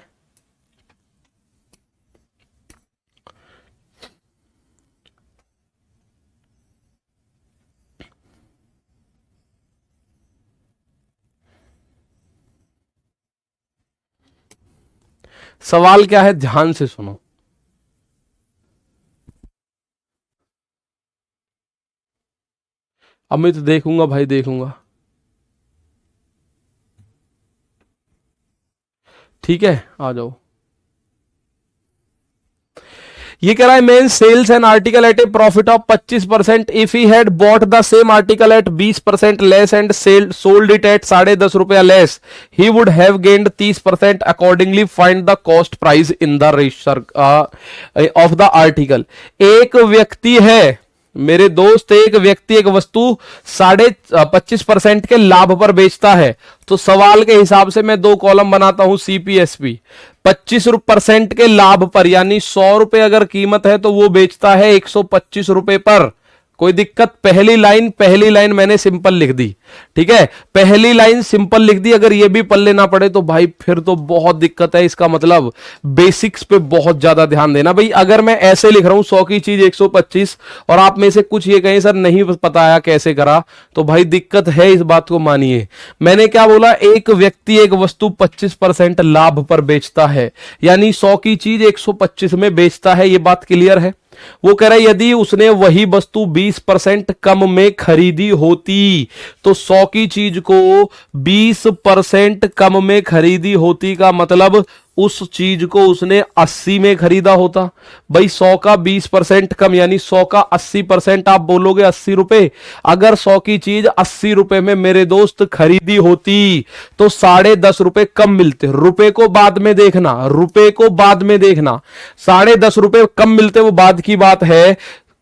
सवाल क्या है, ध्यान से सुनो। अमित देखूंगा भाई, देखूंगा, ठीक है। आ जाओ। ये कह रहा है man sells an article at a profit of 25% if he had bought the same article at 20% less and sold it at 10.5 रुपया less, he would have gained 30%। Accordingly find the cost price in the of the article. एक व्यक्ति है मेरे दोस्त, एक व्यक्ति एक वस्तु 25.5% के लाभ पर बेचता है। तो सवाल के हिसाब से मैं 2 कॉलम बनाता हूं, सीपीएसपी। 25% के लाभ पर, यानी 100 रुपए अगर कीमत है तो वो बेचता है 125 रुपए पर। कोई दिक्कत? पहली लाइन मैंने सिंपल लिख दी, ठीक है। पहली लाइन सिंपल लिख दी, अगर ये भी पल्ले ना पड़े तो भाई फिर तो बहुत दिक्कत है। इसका मतलब बेसिक्स पे बहुत ज्यादा ध्यान देना भाई। अगर मैं ऐसे लिख रहा हूं 100 की चीज 125 और आप में से कुछ ये कहें सर नहीं पता आया कैसे करा, तो भाई दिक्कत है, इस बात को मानिए। मैंने क्या बोला? एक व्यक्ति एक वस्तु 25% लाभ पर बेचता है, यानी 100 की चीज 125 में बेचता है। ये बात क्लियर है? वो कह रहा है यदि उसने वही वस्तु 20% कम में खरीदी होती, तो 100 की चीज को 20% कम में खरीदी होती का मतलब उस चीज को उसने 80 में खरीदा होता। भाई 100 का 20% कम, यानी 100 का 80%, आप बोलोगे 80 रुपए। अगर 100 की चीज 80 रुपए में मेरे दोस्त खरीदी होती तो 10.5 रुपए कम मिलते। रुपए को बाद में देखना, रुपए को बाद में देखना। 10.5 रुपए कम मिलते वो बाद की बात है।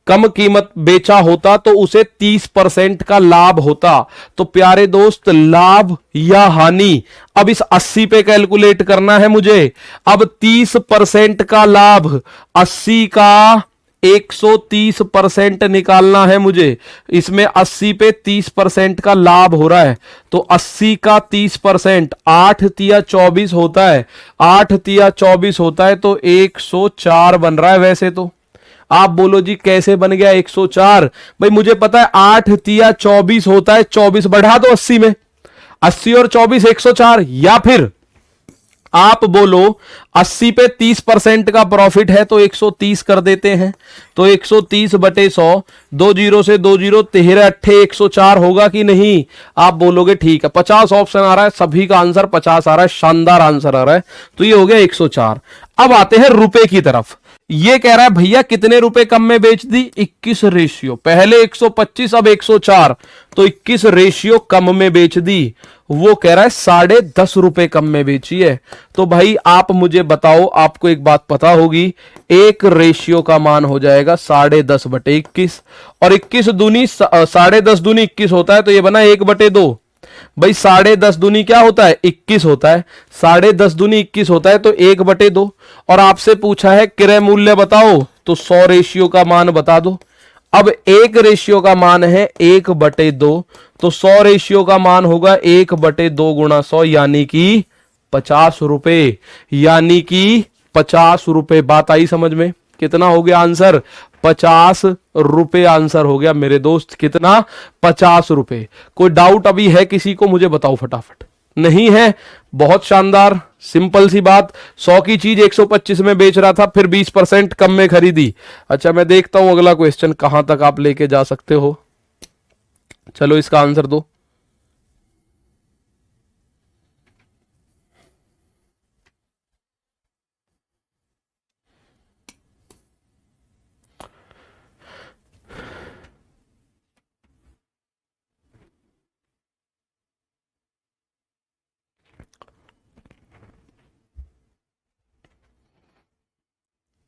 कम कीमत बेचा होता तो उसे 30% का लाभ होता। तो प्यारे दोस्त, लाभ या हानि अब इस 80 पे कैलकुलेट करना है मुझे। अब 30% का लाभ, 80 का 130% निकालना है मुझे। इसमें 80 पे 30% का लाभ हो रहा है, तो 80 का 30%, 8 तिया 24 होता है, 8 तिया 24 होता है, तो 104 बन रहा है। वैसे तो आप बोलो जी कैसे बन गया 104? भाई मुझे पता है 8 तिया 24 होता है, 24 बढ़ा दो 80 में, 80 और 24 104। या फिर आप बोलो 80 पे 30% का प्रॉफिट है तो 130 कर देते हैं, तो 130 बटे 100, 2 जीरो से 2 जीरो, 13 अट्ठे 104 होगा कि नहीं? आप बोलोगे ठीक है। 50 ऑप्शन आ रहा है, सभी का आंसर 50 आ रहा है, शानदार आंसर आ रहा है, तो ये हो गया 104। अब आते हैं रुपए की तरफ। ये कह रहा है भैया कितने रुपए कम में बेच दी? 21 रेशियो, पहले 125 अब 104, तो 21 रेशियो कम में बेच दी। वो कह रहा है 10.5 रुपए कम में बेची है। तो भाई आप मुझे बताओ, आपको एक बात पता होगी, एक रेशियो का मान हो जाएगा 10.5 बटे 21, और 21 दूनी 10.5 दूनी 21 होता है, तो ये बना 1/2। भाई 10.5 दूनी क्या होता है? 21 होता है, 10.5 दूनी 21 होता है, तो 1/2। और आपसे पूछा है क्रय मूल्य बताओ, तो 100 रेशियो का मान बता दो। अब एक रेशियो का मान है 1/2, तो 100 रेशियो का मान होगा 1/2 गुणा 100, यानी कि 50 रुपए, यानी कि 50 रुपए। बात आई समझ में? कितना हो गया आंसर? 50 रुपए आंसर हो गया मेरे दोस्त। कितना? 50 रुपए। कोई डाउट अभी है किसी को? मुझे बताओ फटाफट। नहीं है? बहुत शानदार, सिंपल सी बात। 100 की चीज 125 में बेच रहा था, फिर 20% कम में खरीदी। अच्छा मैं देखता हूं अगला क्वेश्चन कहां तक आप लेके जा सकते हो। चलो इसका आंसर दो।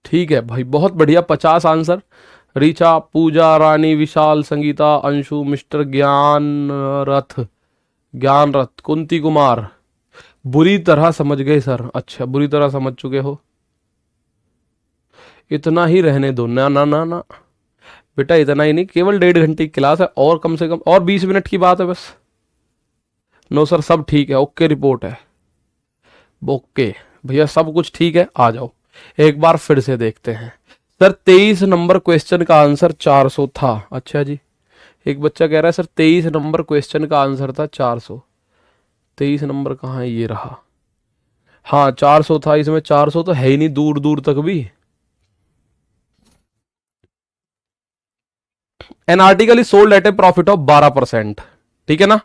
ठीक है भाई, बहुत बढ़िया, 50 आंसर। ऋचा, पूजा, रानी, विशाल, संगीता, अंशु, मिस्टर ज्ञान रथ, कुंती कुमार, बुरी तरह समझ गए सर। अच्छा बुरी तरह समझ चुके हो, इतना ही रहने दो। ना ना ना ना बेटा, इतना ही नहीं, केवल 1.5 घंटे की क्लास है, और कम से कम और 20 मिनट की बात है बस। नो सर सब ठीक है, ओके रिपोर्ट है। ओके भैया सब कुछ ठीक है, आ जाओ एक बार फिर से देखते हैं। सर 23 नंबर क्वेश्चन का आंसर 400 था। अच्छा जी, एक बच्चा कह रहा है सर 23 नंबर क्वेश्चन का आंसर था 400। 23 नंबर कहाँ है? ये रहा। हाँ 400 था, इसमें 400 तो है ही नहीं दूर दूर तक भी। An article is sold at a profit of 12%, ठीक है ना?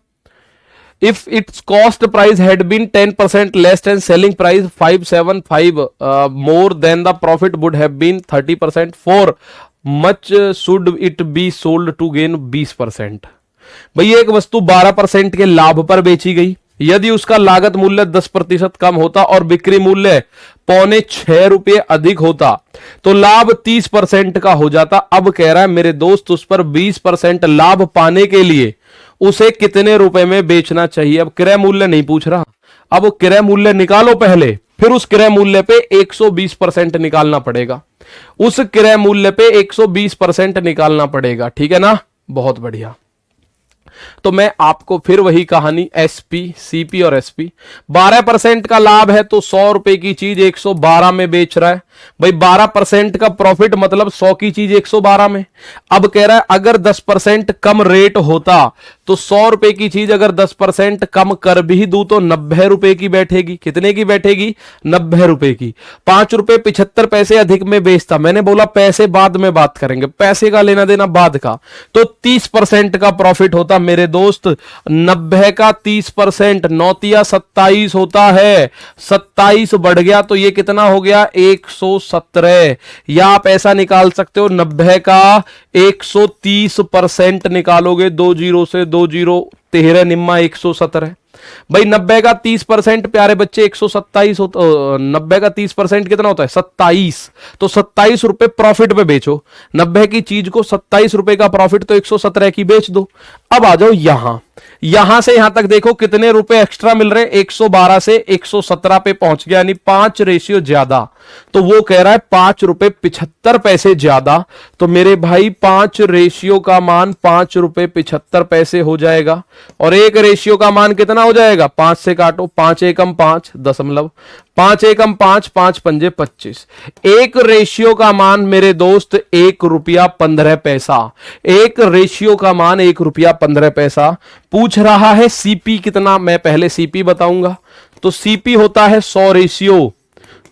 If its cost price had been 10% less than selling price 575 more, then the profit would have been 30%. For much should it be sold to gain 20%? भाई एक वस्तु 12% के लाभ पर बेची गई, यदि उसका लागत मूल्य 10% कम होता और बिक्री मूल्य 5.25 अधिक होता तो लाभ 30% का हो जाता। अब कह रहा है मेरे दोस्त उस पर 20% लाभ पाने के लिए उसे कितने रुपए में बेचना चाहिए। अब क्रय मूल्य नहीं पूछ रहा, अब वो क्रय मूल्य निकालो पहले, फिर उस क्रय मूल्य पे 120% निकालना पड़ेगा। उस क्रय मूल्य पे 120% निकालना पड़ेगा, ठीक है ना? बहुत बढ़िया। तो मैं आपको फिर वही कहानी, एसपी, सीपी और एसपी। 12% का लाभ है तो 100 रुपए की चीज 112 में बेच रहा है। भाई 12% का प्रॉफिट मतलब 100 की चीज 112 में। अब कह रहा है अगर 10% कम रेट होता तो 100 रुपए की चीज अगर 10% कम कर भी दूं तो 90 रुपए की बैठेगी। कितने की बैठेगी? 90 रुपए की। 5 रुपए 75 पैसे अधिक में बेचता। मैंने बोला पैसे बाद में बात करेंगे, पैसे का लेना देना बाद का। तो 30% का प्रॉफिट होता मेरे दोस्त। 90 का 30%, 9 27 होता है। 27 बढ़ गया तो ये कितना हो गया? 117। या आप ऐसा निकाल सकते हो 90 का 130% निकालोगे, 2 जीरो से 2 जीरो, 13 निम्मा 117। भाई 90 का 30% प्यारे बच्चे 127 होता, 90 का 30% कितना होता है 27। तो 27 रुपए प्रॉफिट पे बेचो, 90 की चीज को 27 रुपए का प्रॉफिट, तो 117 की बेच दो। अब आ जाओ यहां से यहां तक देखो कितने रुपए एक्स्ट्रा मिल रहे हैं, 112 से 117 पे पहुंच गया, यानी 5 रेशियो ज्यादा। तो वो कह रहा है 5 रुपए 75 पैसे ज्यादा। तो मेरे भाई 5 रेशियो का मान 5 रुपए 75 पैसे हो जाएगा, और एक रेशियो का मान कितना हो जाएगा, 5 से काटो, 5 एकम 5 दशमलव, 5 एकम 5, 5 पंजे 25। एक रेशियो का मान मेरे दोस्त 1 रुपया 15 पैसा, एक रेशियो का मान 1 रुपया 15 पैसा। पूछ रहा है सीपी कितना, मैं पहले सीपी बताऊंगा। तो सीपी होता है 100 रेशियो,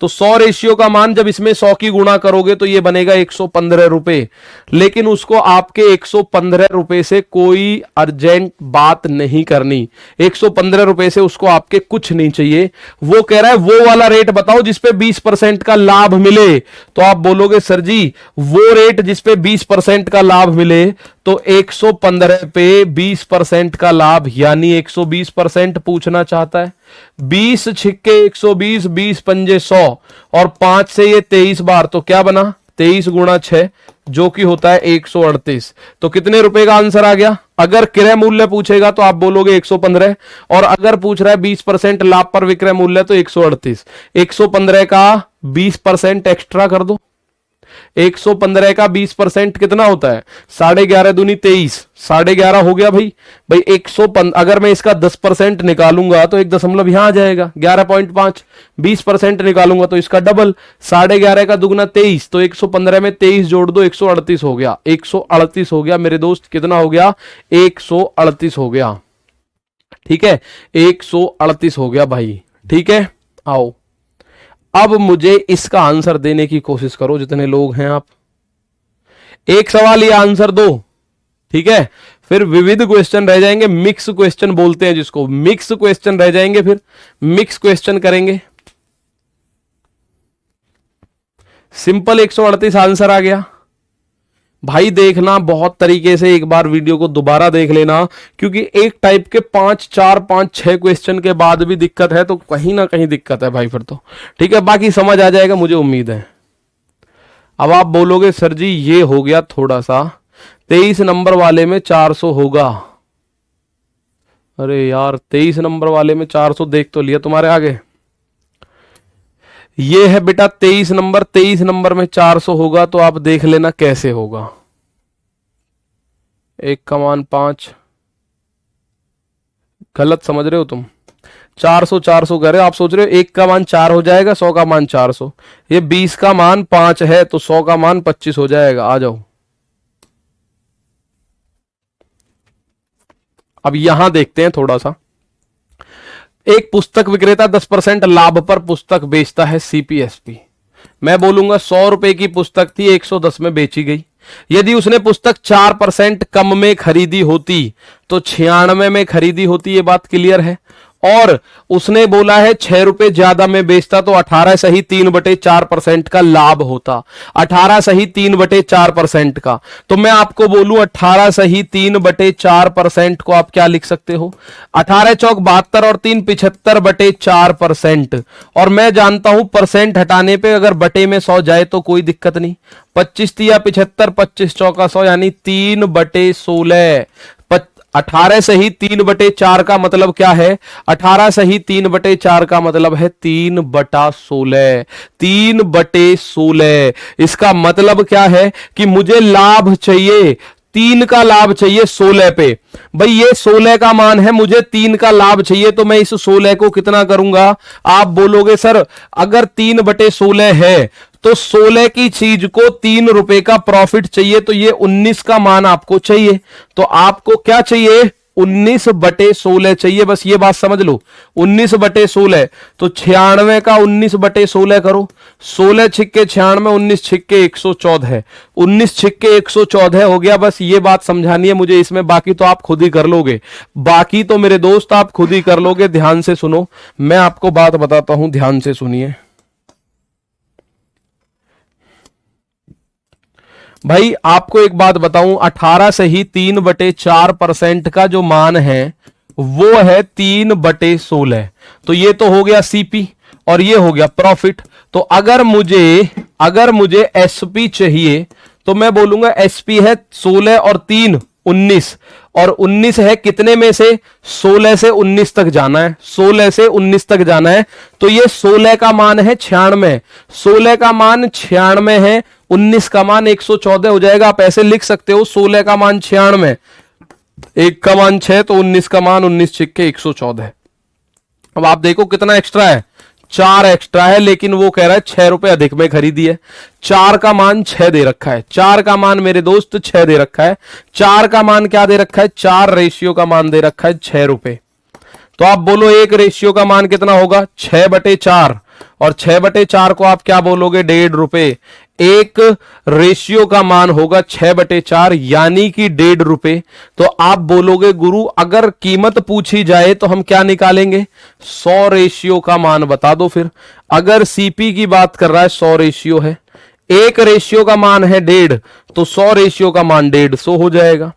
तो 100 रेशियो का मान जब इसमें 100 की गुणा करोगे तो ये बनेगा 115 रुपए। लेकिन उसको आपके 115 रुपए से कोई अर्जेंट बात नहीं करनी, 115 रुपए से उसको आपके कुछ नहीं चाहिए। वो कह रहा है वो वाला रेट बताओ जिसपे 20% का लाभ मिले। तो आप बोलोगे सर जी वो रेट जिसपे 20% का लाभ मिले, तो 115 पे 20% का लाभ यानी 120% पूछना चाहता है। 20 छिक्के 120, 20 पंजे 100, और 5 से ये 23 बार, तो क्या बना 23 गुणा 6 जो कि होता है 138। तो कितने रुपए का आंसर आ गया। अगर क्रय मूल्य पूछेगा तो आप बोलोगे 115, और अगर पूछ रहा है 20% लाभ पर विक्रय मूल्य तो 138। 115 का 20% एक्स्ट्रा कर दो, 115 का 20% कितना होता है 11.5 दूनी 23, 11.5 हो गया भाई। भाई 115 अगर मैं इसका 10% निकालूंगा तो एक दशमलव यहां आ जाएगा 11.5, 20% निकालूंगा तो इसका डबल 11.5 का दुगना 23, तो 115 में 23 जोड़ दो 138 हो गया, 138 हो गया मेरे दोस्त। कितना हो गया 138 हो गया, ठीक है 138 हो गया भाई, ठीक है। आओ अब मुझे इसका आंसर देने की कोशिश करो जितने लोग हैं आप, एक सवाल ये आंसर दो, ठीक है। फिर विविध क्वेश्चन रह जाएंगे, मिक्स क्वेश्चन बोलते हैं जिसको, मिक्स क्वेश्चन रह जाएंगे, फिर मिक्स क्वेश्चन करेंगे। सिंपल 138 आंसर आ गया भाई। देखना बहुत तरीके से, एक बार वीडियो को दोबारा देख लेना, क्योंकि एक टाइप के 5, 4, 5, 6 क्वेश्चन के बाद भी दिक्कत है तो कहीं ना कहीं दिक्कत है भाई फिर तो, ठीक है। बाकी समझ आ जाएगा मुझे उम्मीद है। अब आप बोलोगे सर जी ये हो गया थोड़ा सा, 23 नंबर वाले में 400 होगा। अरे यार 23 नंबर वाले में 400 देख तो लिया तुम्हारे आगे, ये है बेटा 23 नंबर, 23 नंबर में 400 होगा, तो आप देख लेना कैसे होगा। 1 का मान 5, गलत समझ रहे हो तुम, 400 400 कह रहे हो, आप सोच रहे हो 1 का मान 4 हो जाएगा, 100 का मान 400, ये 20 का मान 5 है तो 100 का मान 25 हो जाएगा। आ जाओ अब यहां देखते हैं थोड़ा सा। एक पुस्तक विक्रेता 10% लाभ पर पुस्तक बेचता है सीपीएसपी। मैं बोलूंगा 100 रुपए की पुस्तक थी, 110 में बेची गई। यदि उसने पुस्तक 4% कम में खरीदी होती तो 96 में खरीदी होती, ये बात क्लियर है। और उसने बोला है 6 रुपए ज्यादा में बेचता तो 18 सही 3/4% का लाभ होता, 18 सही 3/4% का। तो मैं आपको बोलूं 18 सही 3/4% को आप क्या लिख सकते हो, 18 चौक 72 और 3 75/4%। और मैं जानता हूं परसेंट हटाने पे अगर बटे में 100 जाए तो कोई दिक्कत नहीं। 25 तिया 75, 25 चौका 100 यानी 3/16। 18 सही 3/4 का मतलब क्या है, 18 सही 3/4 का मतलब है 3/16, 3/16। इसका मतलब क्या है कि मुझे लाभ चाहिए, 3 का लाभ चाहिए 16 पे। भाई ये 16 का मान है, मुझे 3 का लाभ चाहिए, तो मैं इस 16 को कितना करूंगा। आप बोलोगे सर अगर 3/16 है तो 16 की चीज को 3 रुपए का प्रॉफिट चाहिए, तो ये 19 का मान आपको चाहिए। तो आपको क्या चाहिए, 19/16 चाहिए, बस ये बात समझ लो। 19/16 तो 96 का 19/16 करो, 16 छिक्के 96, 19 छिक्के 114, 19 छिक्के 114 हो गया। बस ये बात समझानी है मुझे इसमें, बाकी तो आप खुद ही कर लोगे, बाकी तो मेरे दोस्त आप खुद ही कर लोगे। ध्यान से सुनो, मैं आपको बात बताता हूं, ध्यान से सुनिए भाई। आपको एक बात बताऊं, 18 से ही 3/4% का जो मान है वो है 3/16। तो ये तो हो गया सीपी और ये हो गया प्रॉफिट। तो अगर मुझे एसपी चाहिए तो मैं बोलूंगा एसपी है 16 और 3 19, और 19 है कितने में से, 16 से 19 तक जाना है, 16 से 19 तक जाना है। तो ये 16 का मान है 96, 16 का मान 96 है, 19 का मान 114 हो जाएगा। आप ऐसे लिख सकते हो 16 का मान 96, 1 का मान 6, तो 19 का मान 19 छिक्के 114। अब आप देखो कितना एक्स्ट्रा है, 4 एक्स्ट्रा है, लेकिन वो कह रहा है 6 रुपए अधिक में खरीदी है। 4 का मान 6 दे रखा है, 4 का मान मेरे दोस्त 6 दे रखा है। 4 का मान क्या दे रखा है, 4 रेशियो का मान दे रखा है 6 रुपए। तो आप बोलो एक रेशियो का मान कितना होगा, 6/4, और 6/4 को आप क्या बोलोगे, 1.5 रुपए। एक रेशियो का मान होगा 6/4 यानी कि 1.5 रुपए। तो आप बोलोगे गुरु अगर कीमत पूछी जाए तो हम क्या निकालेंगे, 100 रेशियो का मान बता दो। फिर अगर सीपी की बात कर रहा है 100 रेशियो है, एक रेशियो का मान है 1.5, तो 100 रेशियो का मान 150 हो जाएगा।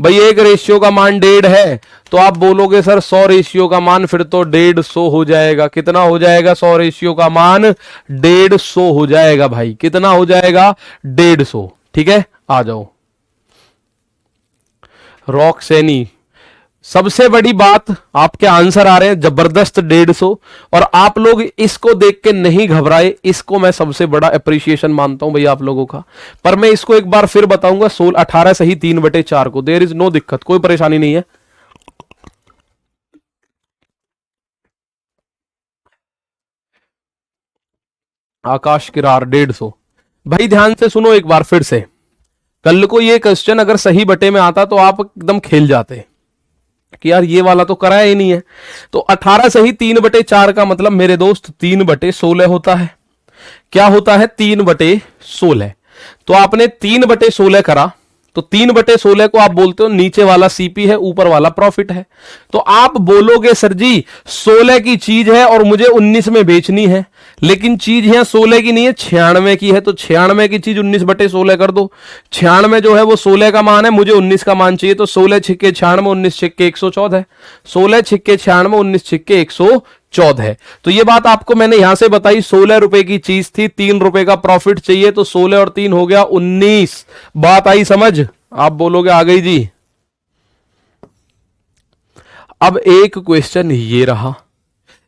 भाई एक रेशियो का मान 1.5 है, तो आप बोलोगे सर 100 रेशियो का मान फिर तो 150 हो जाएगा। कितना हो जाएगा, 100 रेशियो का मान 150 हो जाएगा। भाई कितना हो जाएगा, 150। ठीक है, आ जाओ। रॉक सैनी, सबसे बड़ी बात आपके आंसर आ रहे हैं जबरदस्त 150, और आप लोग इसको देख के नहीं घबराए, इसको मैं सबसे बड़ा अप्रिशिएशन मानता हूं भाई आप लोगों का। पर मैं इसको एक बार फिर बताऊंगा, 18 सही 3/4 को, देयर इज नो दिक्कत, कोई परेशानी नहीं है। आकाश किरार 150। भाई ध्यान से सुनो एक बार फिर से, कल को ये क्वेश्चन अगर सही बटे में आता तो आप एकदम खेल जाते कि यार ये वाला तो कराया ही नहीं है। तो 18 सही 3/4 का मतलब मेरे दोस्त 3/16 होता है। क्या होता है, 3/16। तो आपने 3/16 करा, तो 3/16 को आप बोलते हो नीचे वाला सीपी है, ऊपर वाला प्रॉफिट है। तो आप बोलोगे सर जी 16 की चीज है और मुझे 19 में बेचनी है, लेकिन चीज यहां 16 की नहीं है, 96 की है। तो 96 की चीज 19/16 कर दो। 96 जो है वो 16 का मान है, मुझे 19 का मान चाहिए, तो 16 छिक्के 96, 19 छिक्के 114, 16 छिक्के 96, 19 छिक्के 114 है। तो ये बात आपको मैंने यहां से बताई, 16 रुपए की चीज थी, 3 रुपए का प्रॉफिट चाहिए, तो 16 और 3 हो गया 19। बात आई समझ, आप बोलोगे आ गई जी। अब एक क्वेश्चन ये रहा,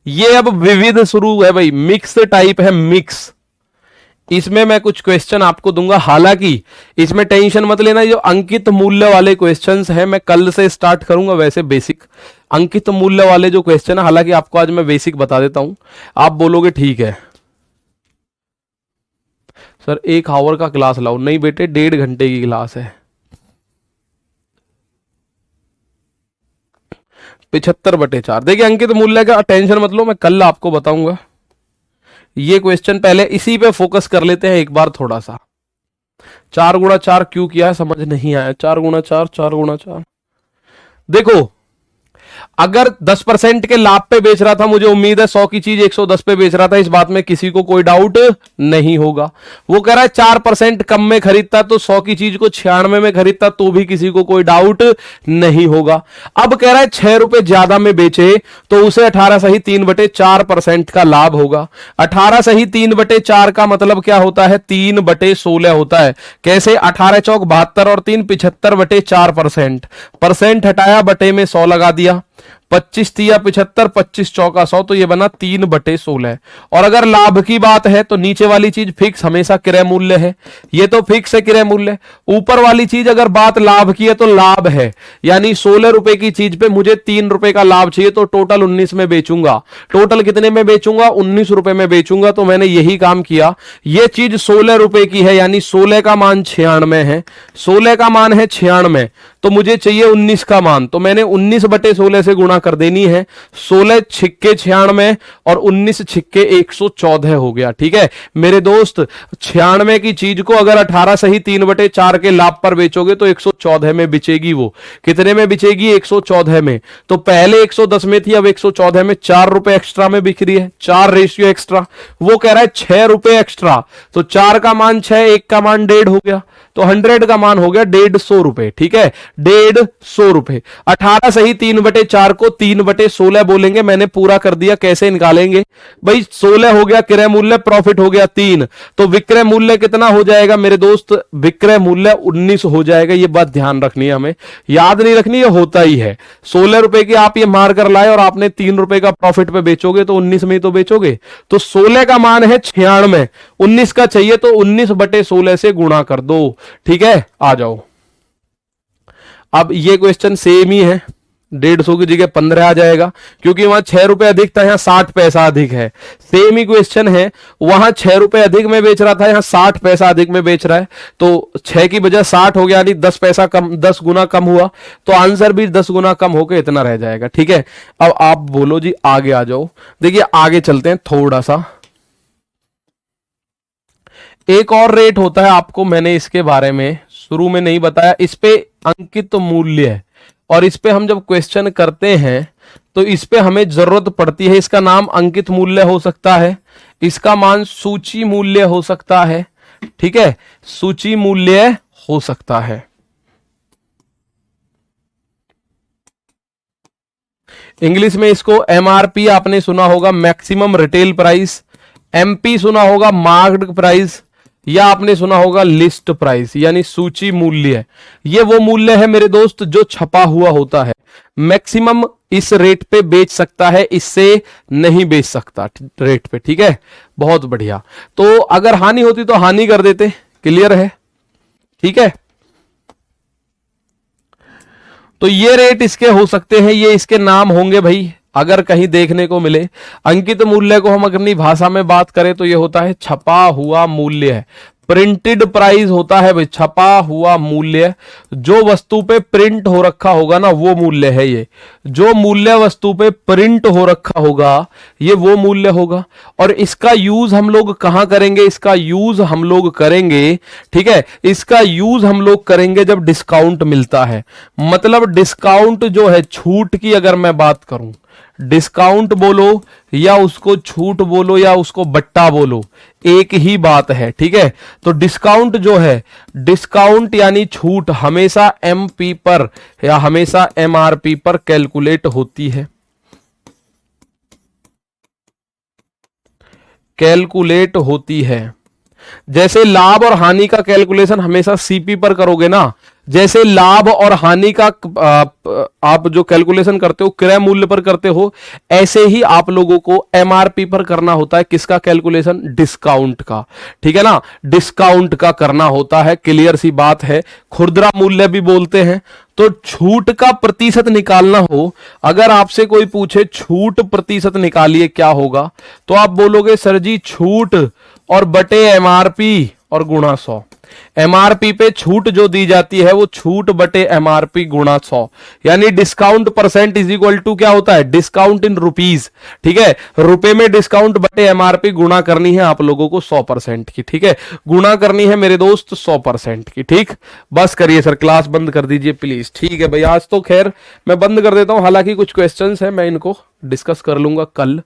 ये अब विविध शुरू है भाई, मिक्स टाइप है, मिक्स। इसमें मैं कुछ क्वेश्चन आपको दूंगा, हालांकि इसमें टेंशन मत लेना, जो अंकित मूल्य वाले क्वेश्चंस हैं मैं कल से स्टार्ट करूंगा। वैसे बेसिक अंकित मूल्य वाले जो क्वेश्चन है, हालांकि आपको आज मैं बेसिक बता देता हूं। आप बोलोगे ठीक है सर 1 आवर का क्लास लाओ, नहीं बेटे 1.5 घंटे की क्लास है। 75/4। देखिए अंकित मूल्य का टेंशन मत लो, मैं कल आपको बताऊंगा। ये क्वेश्चन पहले इसी पे फोकस कर लेते हैं एक बार थोड़ा सा। 4 गुणा 4 क्यों किया है समझ नहीं आया, 4 गुणा 4, 4 गुणा 4। देखो अगर 10% के लाभ पे बेच रहा था, मुझे उम्मीद है 100 की चीज 110 पे बेच रहा था, इस बात में किसी को कोई डाउट नहीं होगा। वो कह रहा है 4% कम में खरीदता तो 100 की चीज को 96 में खरीदता तो भी किसी को कोई डाउट नहीं होगा। अब कह रहा है 6 रुपए ज्यादा में बेचे तो उसे 18 सही 3/4% का लाभ होगा। 18 सही 3/4 का मतलब क्या होता है, 3/16 होता है। कैसे, 18 चौक 72 और 3 75/4%। परसेंट हटाया, बटे में 100 लगा दिया, 25 तिया 75, 25 चौका 100, तो ये बना 3/16। और अगर लाभ की बात है तो नीचे वाली चीज फिक्स हमेशा क्रय मूल्य है, ये तो फिक्स है क्रय मूल्य। ऊपर वाली चीज अगर बात लाभ की है तो लाभ है, यानी 16 रुपए की चीज पे मुझे 3 रुपए का लाभ चाहिए, तो टोटल 19 में बेचूंगा। टोटल कितने में बेचूंगा, 19 रुपए में बेचूंगा। तो मैंने यही काम किया, ये चीज 16 रुपए की है, यानी 16 का मान 96 है, 16 का मान है 96, तो मुझे चाहिए 19 का मान, तो मैंने 19/16 से गुणा कर देनी है। 16 छिक्के 96 और 19 छिक्के 114 हो गया। ठीक है मेरे दोस्त, 96 की चीज को अगर 18 सही 3/4 के लाभ पर बेचोगे तो 114 में बिचेगी। वो कितने में बिचेगी, 114 में। तो पहले 110 में थी, अब 114 में 4 रुपए एक्स्ट्रा में बिक रही है, 4 रेशियो एक्स्ट्रा। वो कह रहा है 6 रुपए एक्स्ट्रा, तो 4 का मान 6, 1 का मान 1.5 हो गया, तो 100 का मान हो गया 150 रुपए, ठीक है, 150 रुपए। 18 सही 3/4 को 3/16 बोलेंगे, मैंने पूरा कर दिया। कैसे निकालेंगे भाई, 16 हो गया क्रय मूल्य, प्रॉफिट हो गया 3, तो विक्रय मूल्य कितना हो जाएगा मेरे दोस्त, विक्रय मूल्य 19 हो जाएगा। ये बात ध्यान रखनी है, हमें याद नहीं रखनी, ये होता ही है। 16 रुपए की आप ये मार कर लाए और आपने 3 रुपए का प्रॉफिट पे बेचोगे तो 19 में ही तो बेचोगे। तो 16 का मान है 96, 19 का चाहिए तो 19/16 से गुणा कर दो, ठीक है। आ जाओ, अब ये क्वेश्चन सेम ही है, 150 की जगह 15 आ जाएगा, क्योंकि वहां 6 रुपए अधिक था, यहां 60 पैसा अधिक है। सेम ही क्वेश्चन है, वहां 6 रुपए अधिक में बेच रहा था, यहां 60 पैसा अधिक में बेच रहा है, तो 6 की बजाय 60 हो गया, यानी 10 पैसा कम, 10 गुना कम हुआ, तो आंसर भी 10 गुना कम होकर इतना रह जाएगा, ठीक है। अब आप बोलो जी, आगे आ जाओ। देखिए आगे चलते हैं थोड़ा सा। एक और रेट होता है, आपको मैंने इसके बारे में शुरू में नहीं बताया, इस पे अंकित मूल्य है, और इस पे हम जब क्वेश्चन करते हैं तो इस पे हमें जरूरत पड़ती है। इसका नाम अंकित मूल्य हो सकता है, इसका मान सूची मूल्य हो सकता है, ठीक है, सूची मूल्य हो सकता है। इंग्लिश में इसको एमआरपी आपने सुना होगा, मैक्सिमम रिटेल प्राइस, एमपी सुना होगा, मार्क्ड प्राइस, या आपने सुना होगा लिस्ट प्राइस, यानी सूची मूल्य। ये वो मूल्य है मेरे दोस्त जो छपा हुआ होता है। मैक्सिमम इस रेट पे बेच सकता है, इससे नहीं बेच सकता रेट पे, ठीक है। बहुत बढ़िया, तो अगर हानि होती तो हानि कर देते, क्लियर है, ठीक है। तो ये रेट इसके हो सकते हैं, ये इसके नाम होंगे भाई, अगर कहीं देखने को मिले। अंकित मूल्य को हम अपनी भाषा में बात करें तो ये होता है छपा हुआ मूल्य है, प्रिंटेड प्राइस होता है भाई, छपा हुआ मूल्य। जो वस्तु पे प्रिंट हो रखा होगा ना वो मूल्य है, ये जो मूल्य वस्तु पे प्रिंट हो रखा होगा ये वो मूल्य होगा। और इसका यूज हम लोग कहां करेंगे, इसका यूज हम लोग करेंगे, ठीक है, इसका यूज हम लोग करेंगे जब डिस्काउंट मिलता है। मतलब डिस्काउंट जो है, छूट की अगर मैं बात करूं, डिस्काउंट बोलो या उसको छूट बोलो या उसको बट्टा बोलो, एक ही बात है, ठीक है। तो डिस्काउंट जो है, डिस्काउंट यानी छूट हमेशा एमपी पर या हमेशा एमआरपी पर कैलकुलेट होती है, कैलकुलेट होती है। जैसे लाभ और हानि का कैलकुलेशन हमेशा सीपी पर करोगे ना, जैसे लाभ और हानि का आप जो कैलकुलेशन करते हो क्रय मूल्य पर करते हो, ऐसे ही आप लोगों को एमआरपी पर करना होता है। किसका कैलकुलेशन, डिस्काउंट का, ठीक है ना, डिस्काउंट का करना होता है, क्लियर सी बात है। खुदरा मूल्य भी बोलते हैं। तो छूट का प्रतिशत निकालना हो, अगर आपसे कोई पूछे छूट प्रतिशत निकालिए क्या होगा, तो आप बोलोगे सर जी छूट और बटे एमआरपी और गुणा 100। एमआरपी पे छूट जो दी जाती है वो छूट बटे एमआरपी गुणा 100, यानी discount percent is equal to क्या होता है, डिस्काउंट इन रुपीज, ठीक है। रुपए में डिस्काउंट बटे एमआरपी गुणा करनी है आप लोगों को 100% की, ठीक है, गुणा करनी है मेरे दोस्त 100% की, ठीक। बस करिए सर, क्लास बंद कर दीजिए प्लीज, ठीक है भाई। आज तो खैर मैं बंद कर देता हूं, हालांकि कुछ क्वेश्चंस है मैं इनको डिस्कस कर लूंगा कल,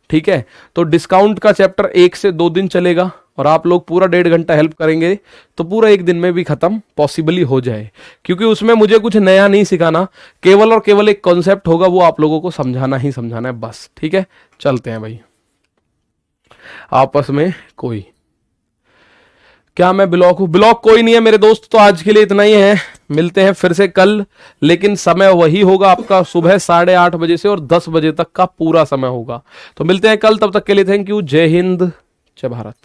ठीक है। तो डिस्काउंट का चैप्टर 1 से 2 दिन चलेगा और आप लोग पूरा 1.5 घंटा हेल्प करेंगे तो पूरा 1 दिन में भी खत्म पॉसिबली हो जाए, क्योंकि उसमें मुझे कुछ नया नहीं सिखाना, केवल और केवल एक कॉन्सेप्ट होगा, वो आप लोगों को समझाना ही समझाना है बस, ठीक है। चलते हैं भाई आपस में, कोई क्या मैं ब्लॉक हूं, ब्लॉक कोई नहीं है मेरे दोस्त। तो आज के लिए इतना ही है, मिलते हैं फिर से कल, लेकिन समय वही होगा आपका सुबह 8:30 बजे से और 10 बजे तक का पूरा समय होगा। तो मिलते हैं कल, तब तक के लिए थैंक यू, जय हिंद, जय भारत।